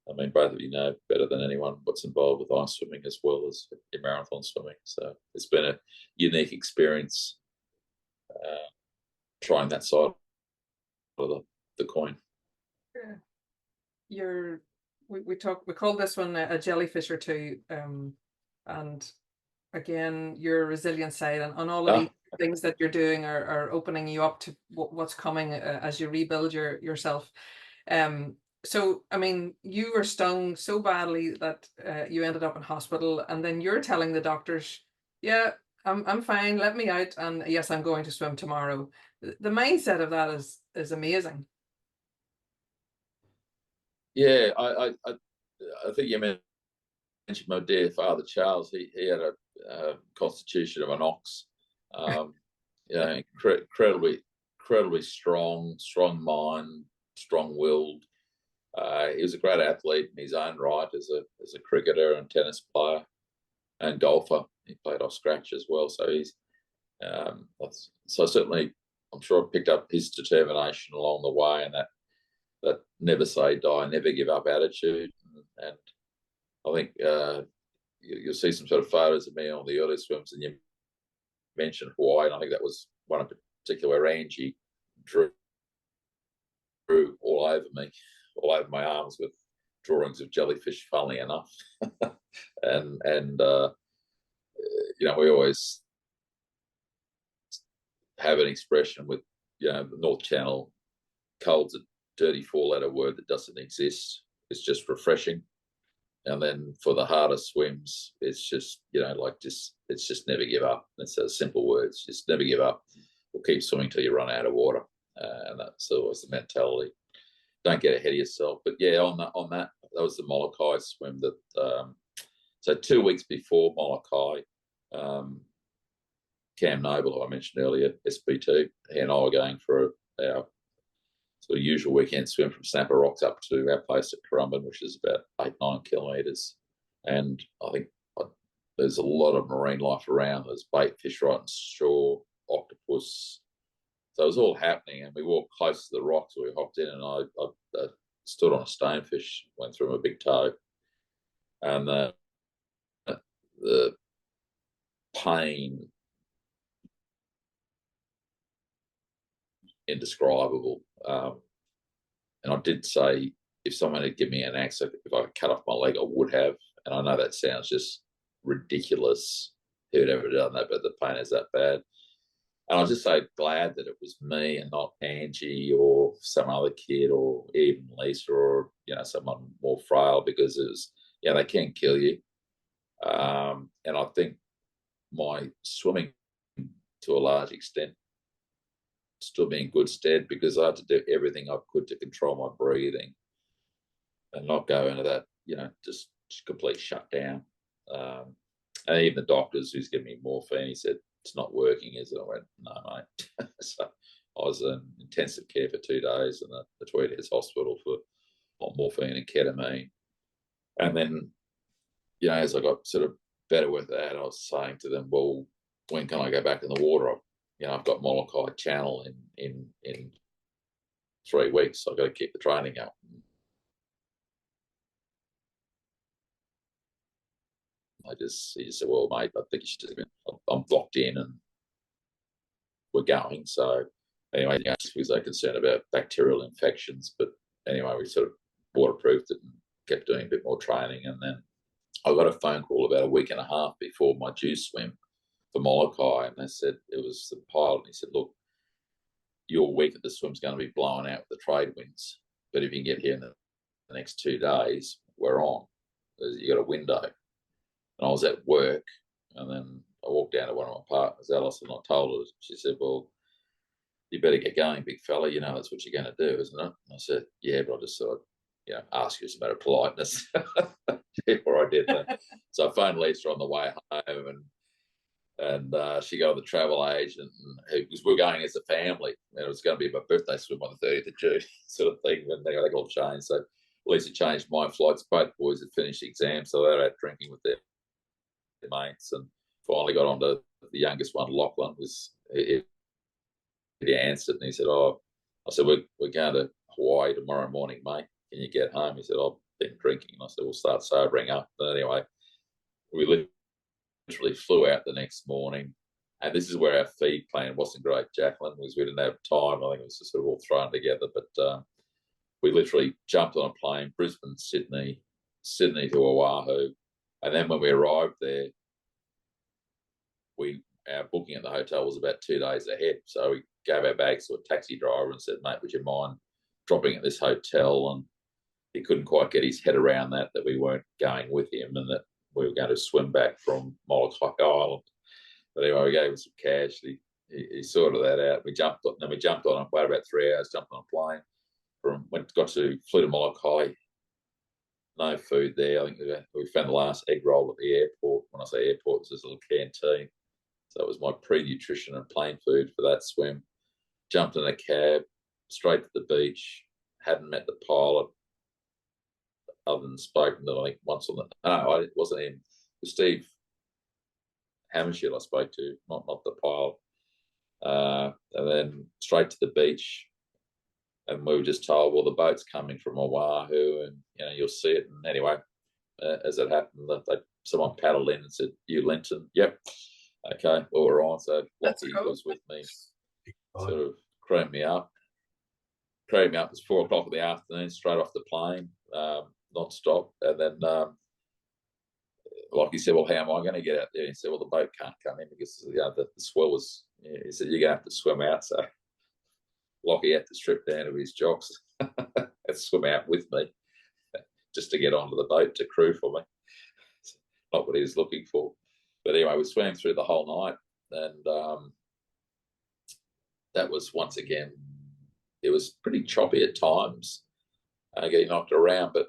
I mean, both of you know better than anyone what's involved with ice swimming as well as marathon swimming. So it's been a unique experience trying that side of the coin. Yeah. We call this one a jellyfish or two, and again, your resilient side and all of these things that you're doing are opening you up to what's coming as you rebuild yourself. So I mean, you were stung so badly that you ended up in hospital, and then you're telling the doctors, "Yeah, I'm fine. Let me out, and yes, I'm going to swim tomorrow." The mindset of that is amazing. Yeah, I think you mentioned my dear father Charles. He had a constitution of an ox. Incredibly strong mind, strong-willed. He was a great athlete in his own right as a cricketer and tennis player and golfer. He played off scratch as well. So he's so certainly, I'm sure I picked up his determination along the way, and that that never say die, never give up attitude. And I think you'll see some sort of photos of me on the early swims, and you mentioned Hawaii, and I think that was one in particular where Angie drew all over me, all over my arms with drawings of jellyfish, funnily enough. and we always have an expression with, the North Channel, cold's a dirty 4-letter word that doesn't exist. It's just refreshing. And then for the harder swims, it's just, it's just never give up. It's those simple words, just never give up. We'll keep swimming till you run out of water. And that's always the mentality. Don't get ahead of yourself. But yeah, on that was the Molokai swim that, so 2 weeks before Molokai, Cam Noble, who I mentioned earlier, SB2, he and I were going for our sort of usual weekend swim from Snapper Rocks up to our place at Currumbin, which is about 8-9 kilometres. And I think there's a lot of marine life around. There's bait fish right on shore, octopus. So it was all happening, and we walked close to the rocks. We hopped in, and I stood on a stonefish, went through my big toe, and the pain, indescribable. And I did say, if someone had given me an axe, if I could cut off my leg, I would have. And I know that sounds just ridiculous, who'd ever done that, but the pain is that bad. And I was just so glad that it was me and not Angie or some other kid or even Lisa or, someone more frail, because it was, they can kill you. And I think my swimming, to a large extent, stood me in good stead, because I had to do everything I could to control my breathing and not go into that, just completely shut down. And even the doctors who's giving me morphine, he said, it's not working, is it? I went, no, mate. So I was in intensive care for 2 days in the Tweed Heads Hospital for morphine and ketamine. And then, as I got sort of better with that, I was saying to them, well, when can I go back in the water? I've got Molokai Channel in 3 weeks, so I've got to keep the training up. He just said, well, mate, I think you should just, I'm locked in and we're going. So anyway, because they're concerned about bacterial infections. But anyway, we sort of waterproofed it and kept doing a bit more training. And then I got a phone call about a week and a half before my due swim for Molokai, and they said, it was the pilot, and he said, look, your week at the swim's going to be blown out with the trade winds, but if you can get here in the next 2 days, we're on. You got a window. And I was at work, and then I walked down to one of my partners, Alice, and I told her. She said, well, you better get going, big fella. That's what you're going to do, isn't it? And I said, yeah, but I just thought, ask you as a matter of politeness. Before I did that. So I phoned Lisa on the way home, and she got on the travel agent, because we were going as a family, and it was going to be my birthday swim on the 30th of June, sort of thing, and they all changed. So Lisa changed my flights. Both boys had finished exams, so they were out drinking with their mates, and finally got on to the youngest one, Lachlan. He answered, and he said, I said, we're going to Hawaii tomorrow morning, mate. Can you get home? He said, I've been drinking. And I said, we'll start sobering up. But anyway, we literally flew out the next morning, and this is where our feed plan wasn't great, Jacqueline, because we didn't have time. I think it was just sort of all thrown together. But we literally jumped on a plane, Brisbane, Sydney to Oahu. And then when we arrived there, our booking at the hotel was about 2 days ahead. So we gave our bags to a taxi driver and said, mate, would you mind dropping at this hotel? And he couldn't quite get his head around that we weren't going with him, and that we were going to swim back from Molokai Island. But anyway, we gave him some cash. He sorted that out. We jumped on, waited about 3 hours, jumped on a plane, got to flew to Molokai. No food there. I think we found the last egg roll at the airport. When I say airport, it was this little canteen. So it was my pre-nutrition and plane food for that swim. Jumped in a cab, straight to the beach. Hadn't met the pilot, other than spoken to, I think, once on the... No, it wasn't him. It was Steve Hammershield I spoke to, not the pilot. And then straight to the beach. And we were just told, well, the boat's coming from Oahu, and you'll see it. And anyway, as it happened, someone paddled in and said, "You Linton?" Yep. Okay, well, we're on. So Lockie was with me, sort of creamed me up. It was 4 o'clock in the afternoon, straight off the plane, non-stop. And then Lockie said, "Well, how am I going to get out there?" He said, "Well, the boat can't come in because the swell was." He said, "You're going to have to swim out." So Lockie had to strip down to his jocks and swim out with me just to get onto the boat to crew for me. Not what he was looking for. But anyway, we swam through the whole night, and that was, once again, it was pretty choppy at times, getting knocked around, but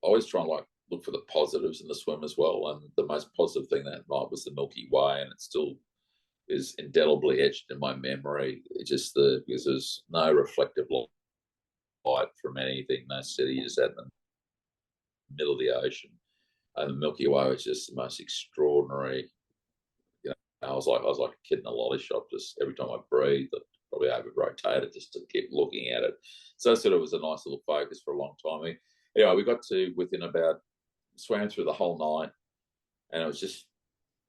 I always try and look for the positives in the swim as well. And the most positive thing that night was the Milky Way, and it still is indelibly etched in my memory. It's just because there's no reflective light from anything, no city, just out in the middle of the ocean. And the Milky Way was just the most extraordinary. I was like a kid in a lolly shop. Just every time I breathed, I probably over-rotated just to keep looking at it. So sort of was a nice little focus for a long time. We got to within swam through the whole night, and it was just,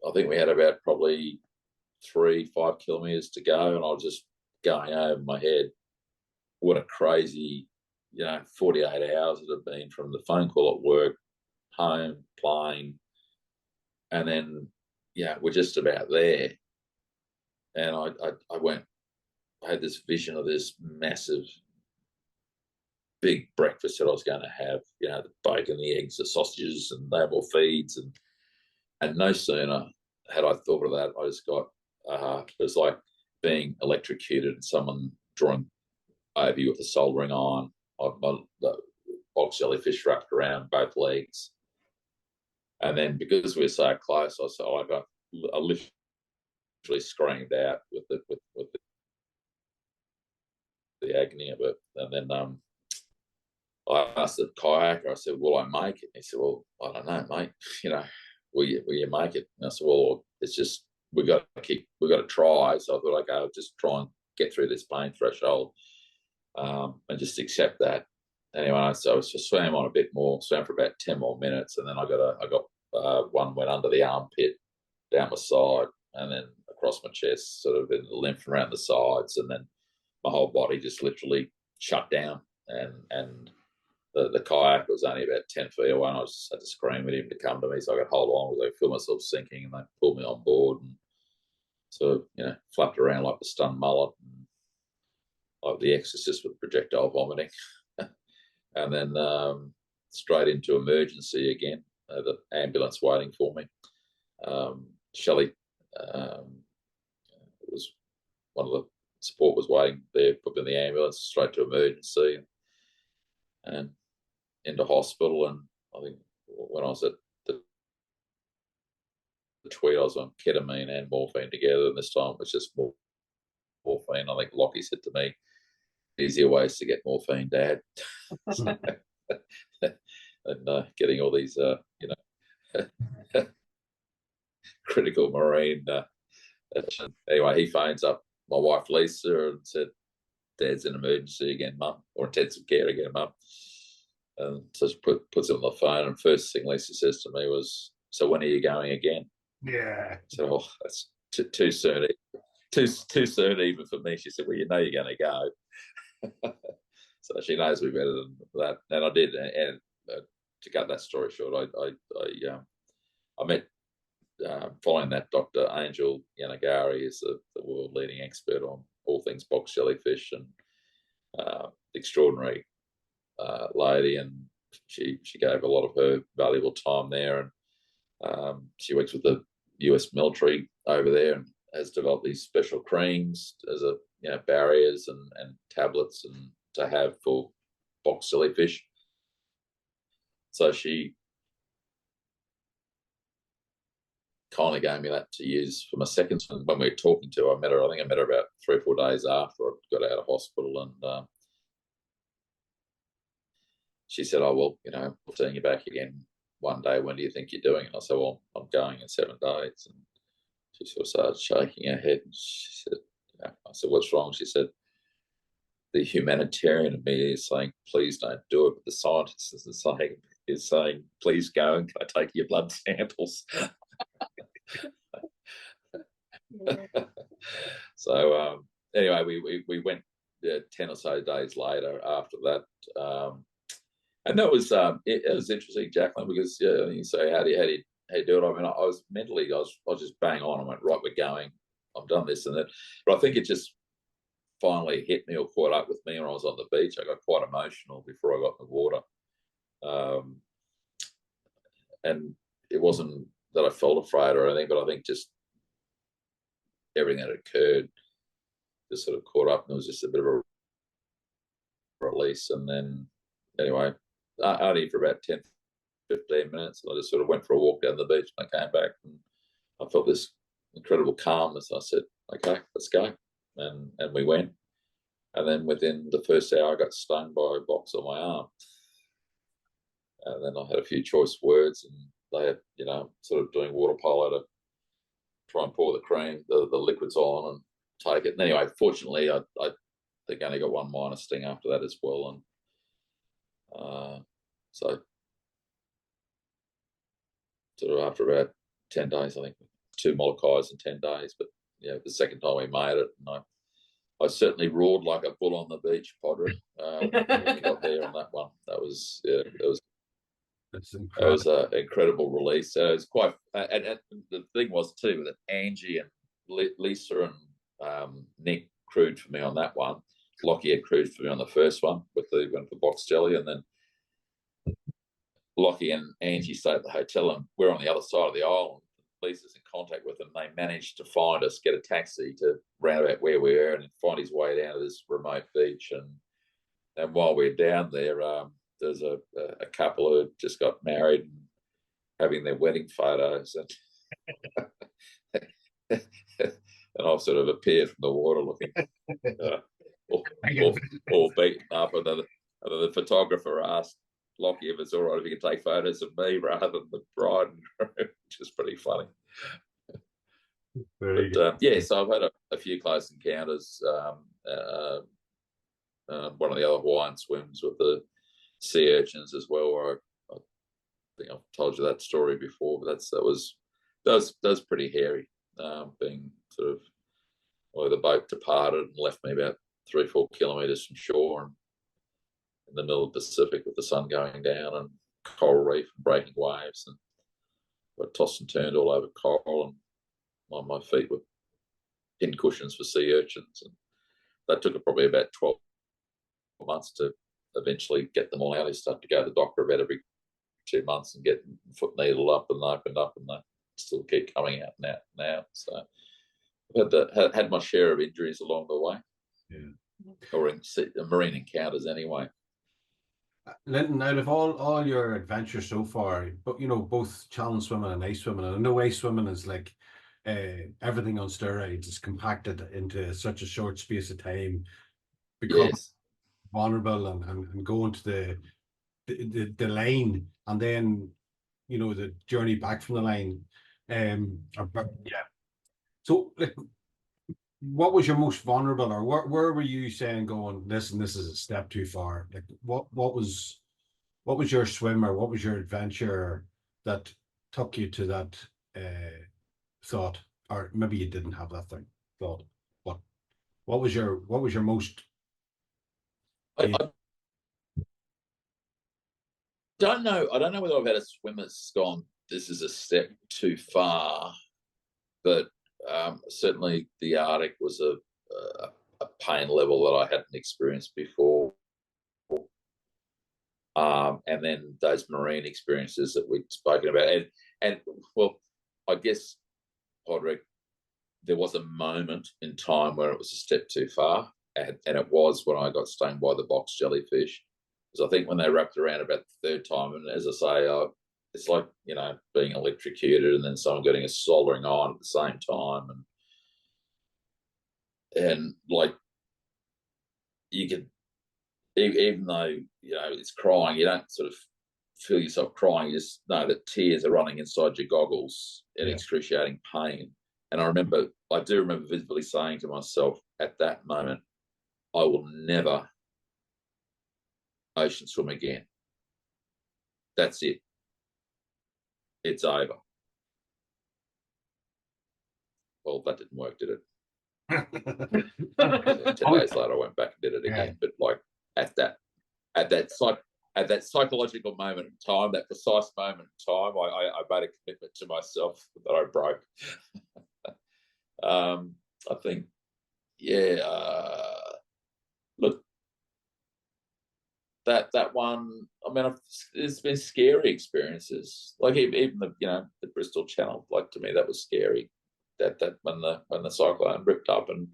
I think we had about probably 3-5 kilometers to go, and I was just going over my head what a crazy 48 hours it had been, from the phone call at work, home, plane, and then we're just about there. And I had this vision of this massive big breakfast that I was going to have, the bacon, the eggs, the sausages, and naval feeds, and no sooner had I thought of that, I just got it was like being electrocuted and someone drawing over you with a soldering iron. The box jellyfish wrapped around both legs, and then because we were so close, I literally screamed out with the agony of it. And then I asked the kayaker, I said, "Will I make it?" He said, "Well, I don't know, mate. Will you make it?" And I said, "Well, it's just we got to try." So I thought, okay, I'll just try and get through this pain threshold, and just accept that. Anyway, so I swam on a bit more, swam for about 10 more minutes, and then I got one went under the armpit, down my side, and then across my chest, sort of in the lymph around the sides, and then my whole body just literally shut down. And the kayak was only about 10 feet away, and I just had to scream at him to come to me so I could hold on, because I feel myself sinking, and they pulled me on board and sort of, flapped around like a stunned mullet, and like the Exorcist with projectile vomiting. And then straight into emergency again, the ambulance waiting for me. Shelley was one of the support was waiting there, put me in the ambulance, straight to emergency and into hospital. And I think when I was at the Tweed, I was on ketamine and morphine together, and this time it was just morphine. I think Lockie said to me, "Easier ways to get morphine, Dad." And getting all these, critical marine. Anyway, he phones up my wife Lisa and said, "Dad's in emergency again, Mum, or intensive care again, Mum." And so puts him on the phone, and first thing Lisa says to me was, "So when are you going again?" Yeah. So, "Oh, that's too soon. Too soon even for me." She said, "Well, you're going to go." So she knows me better than that, and I did. And to cut that story short, I met, following that, Dr. Angel Yanagari is the world leading expert on all things box jellyfish, and extraordinary lady, and she gave a lot of her valuable time there, and she works with the US military over there and has developed these special creams as barriers and tablets and to have for box jellyfish. So she kindly gave me that to use for my second swim. When we were talking to her, I met her about 3 or 4 days after I got out of hospital, and she said, "Oh, well, we'll seeing you back again one day. When do you think you're doing it?" I said, "Well, I'm going in 7 days." And she sort of started shaking her head, and she said, I said, "What's wrong?" She said, the humanitarian in me is saying, please don't do it. But the scientist is saying, please go, and can I take your blood samples? So anyway, we went 10 or so days later after that. And that was it was interesting, Jacqueline, because you say, how do you do it? I mean, I was mentally, I was just bang on. I went, right, we're going. I've done this and that. But I think it just finally hit me or caught up with me when I was on the beach. I got quite emotional before I got in the water. And it wasn't that I felt afraid or anything, but I think just everything that occurred just sort of caught up, and it was just a bit of a release. And then, anyway, only for about 10, 15 minutes, I just sort of went for a walk down the beach, and I came back, and I felt this incredible calmness. I said, okay, let's go. And we went. And then within the first hour, I got stung by a box on my arm. And then I had a few choice words, and they had, sort of doing water polo to try and pour the cream, the liquids on and take it. And anyway, fortunately, I think I only got one minor sting after that as well. And so sort of after about 10 days, I think 2 molokais in 10 days. But the second time we made it, and I certainly roared like a bull on the beach, Pádraig. When we got there on that one, that was an incredible release. It was quite, and the thing was too that Angie and Lisa and Nick crewed for me on that one. Lockie had crewed for me on the first one with the box jelly, and then Lockie and Angie stayed at the hotel, and we're on the other side of the island. Lisa's in contact with them. They managed to find us, get a taxi to round about where we were, and find his way down to this remote beach. And while we're down there, there's a couple who just got married and having their wedding photos, and I've sort of appeared from the water looking all beaten up. And the photographer asked Lockie if it's all right if he could take photos of me rather than the bride and groom, which is pretty funny. So I've had a few close encounters. One of the other Hawaiian swims with the sea urchins as well, where I think I've told you that story before, but that was pretty hairy, being sort of, the boat departed and left me about 3 or 4 kilometres from shore, and in the middle of the Pacific with the sun going down and coral reef and breaking waves, and I tossed and turned all over coral, and on my feet were pin cushions for sea urchins, and that took probably about 12 months to eventually get them all out. I started to go to the doctor about every 2 months and get foot needle up and opened up, and they still keep coming out now. So I've had my share of injuries along the way, or in marine encounters anyway. Linton, out of all your adventures so far, but both challenge swimming and ice swimming, and I know ice swimming is like everything on steroids is compacted into such a short space of time, because vulnerable and going to the line, and then the journey back from the line. So like, what was your most vulnerable, or where were you saying going, this is a step too far? Like what was your swim, or what was your adventure that took you to that thought? Or maybe you didn't have that thought. What was your most I don't know whether I've had a swim that's gone, this is a step too far, but certainly the Arctic was a pain level that I hadn't experienced before. And then those marine experiences that we'd spoken about. And well, I guess, Pádraig, there was a moment in time where it was a step too far, and it was when I got stung by the box jellyfish. Because I think when they wrapped around about the 3rd time, and as I say, it's like, being electrocuted and then someone getting a soldering iron at the same time. And like, you could, even though, it's crying, you don't sort of feel yourself crying. You just know that tears are running inside your goggles in excruciating pain. And I do remember vividly saying to myself at that moment, I will never ocean swim again. That's it. It's over. Well, that didn't work, did it? 10 days later, I went back and did it again. But like at that psychological moment in time, that precise moment in time, I made a commitment to myself that I broke. I think, look, that one. I mean, it's been scary experiences. Like even the Bristol Channel. Like, to me, that was scary. That when the cyclone ripped up and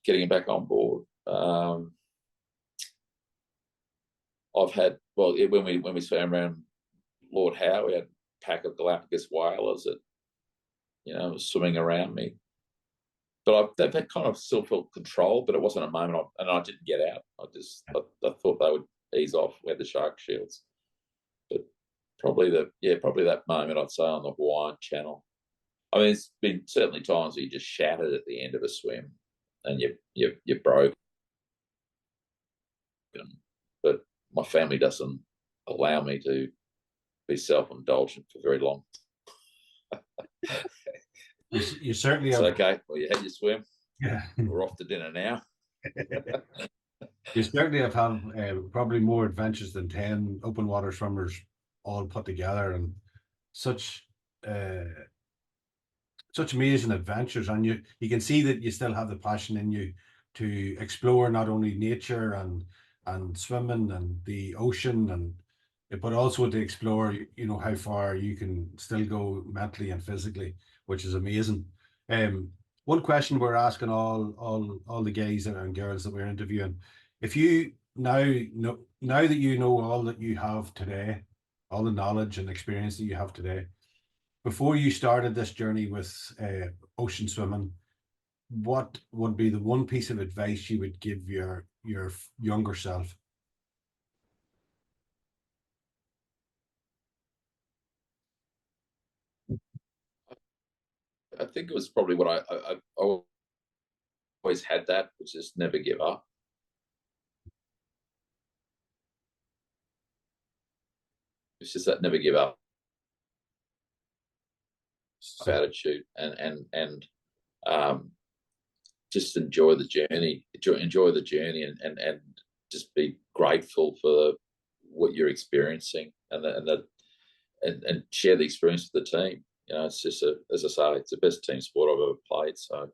getting it back on board. I've had, well, when we swam around Lord Howe, we had a pack of Galapagos whalers that was swimming around me. But that kind of still felt control, but it wasn't a moment, and I didn't get out. I thought they would ease off. We had the shark shields, but probably that moment, I'd say, on the Hawaiian Channel. I mean, it's been certainly times where you just shattered at the end of a swim, and you're broken. But my family doesn't allow me to be self-indulgent for very long. You certainly it's have. Okay. Well, you had your swim. Yeah. We're off to dinner now. You certainly have had probably more adventures than 10 open water swimmers all put together, and such amazing adventures. And you can see that you still have the passion in you to explore not only nature and swimming and the ocean, but also to explore how far you can still go mentally and physically, which is amazing. One question we're asking all the guys and girls that we're interviewing: if you now that you know all that you have today, all the knowledge and experience that you have today, before you started this journey with ocean swimming, what would be the one piece of advice you would give your younger self? I think it was probably what I always had, that, which is never give up. It's just that never give up attitude, and just enjoy the journey. Enjoy the journey, and just be grateful for what you're experiencing, and share the experience with the team. It's just as I say, it's the best team sport I've ever played. So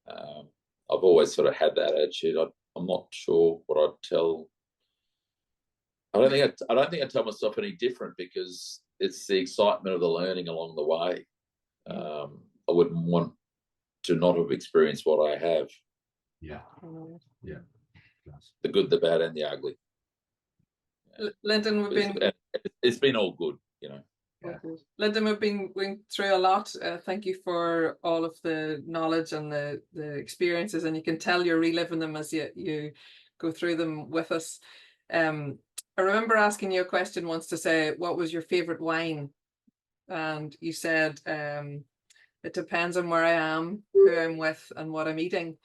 I've always sort of had that attitude. I'm not sure what I'd tell. I don't think I tell myself any different, because it's the excitement of the learning along the way. I wouldn't want to not have experienced what I have. Yeah. The good, the bad, and the ugly. Lynton, it's been all good, Yeah. Lynton, we've been going through a lot. Thank you for all of the knowledge and the experiences, and you can tell you're reliving them as you go through them with us. I remember asking you a question once to say, what was your favorite wine? And you said, it depends on where I am, who I'm with, and what I'm eating.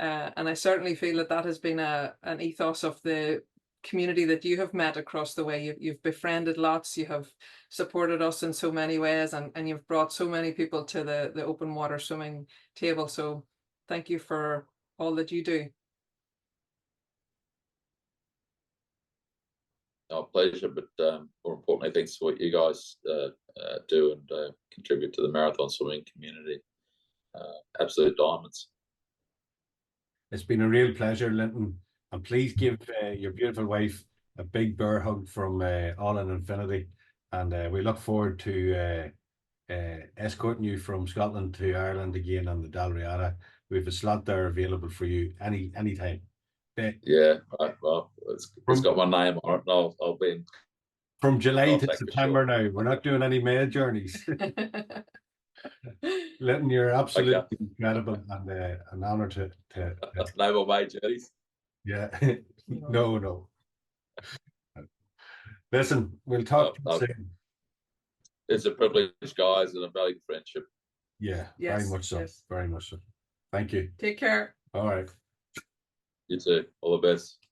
And I certainly feel that has been an ethos of the community that you have met across the way. You've befriended lots, you have supported us in so many ways, and you've brought so many people to the open water swimming table. So thank you for all that you do. Our pleasure, but more importantly, thanks for what you guys do and contribute to the marathon swimming community. Absolute diamonds. It's been a real pleasure, Lynton, and please give your beautiful wife a big bear hug from All in Infinity, and we look forward to escorting you from Scotland to Ireland again on the Dalriada. We have a slot there available for you anytime. Yeah, right. Well, it's got my name on it, and I'll be in. From July to September now. We're not doing any May journeys. Lynton, you're absolutely incredible, and an honour to no more May journeys. Yeah. No. Listen, we'll talk soon. It's a privilege, guys, and a valued friendship. Yeah, yes, very much so. Yes. Very much so. Thank you. Take care. All right. You too. All the best.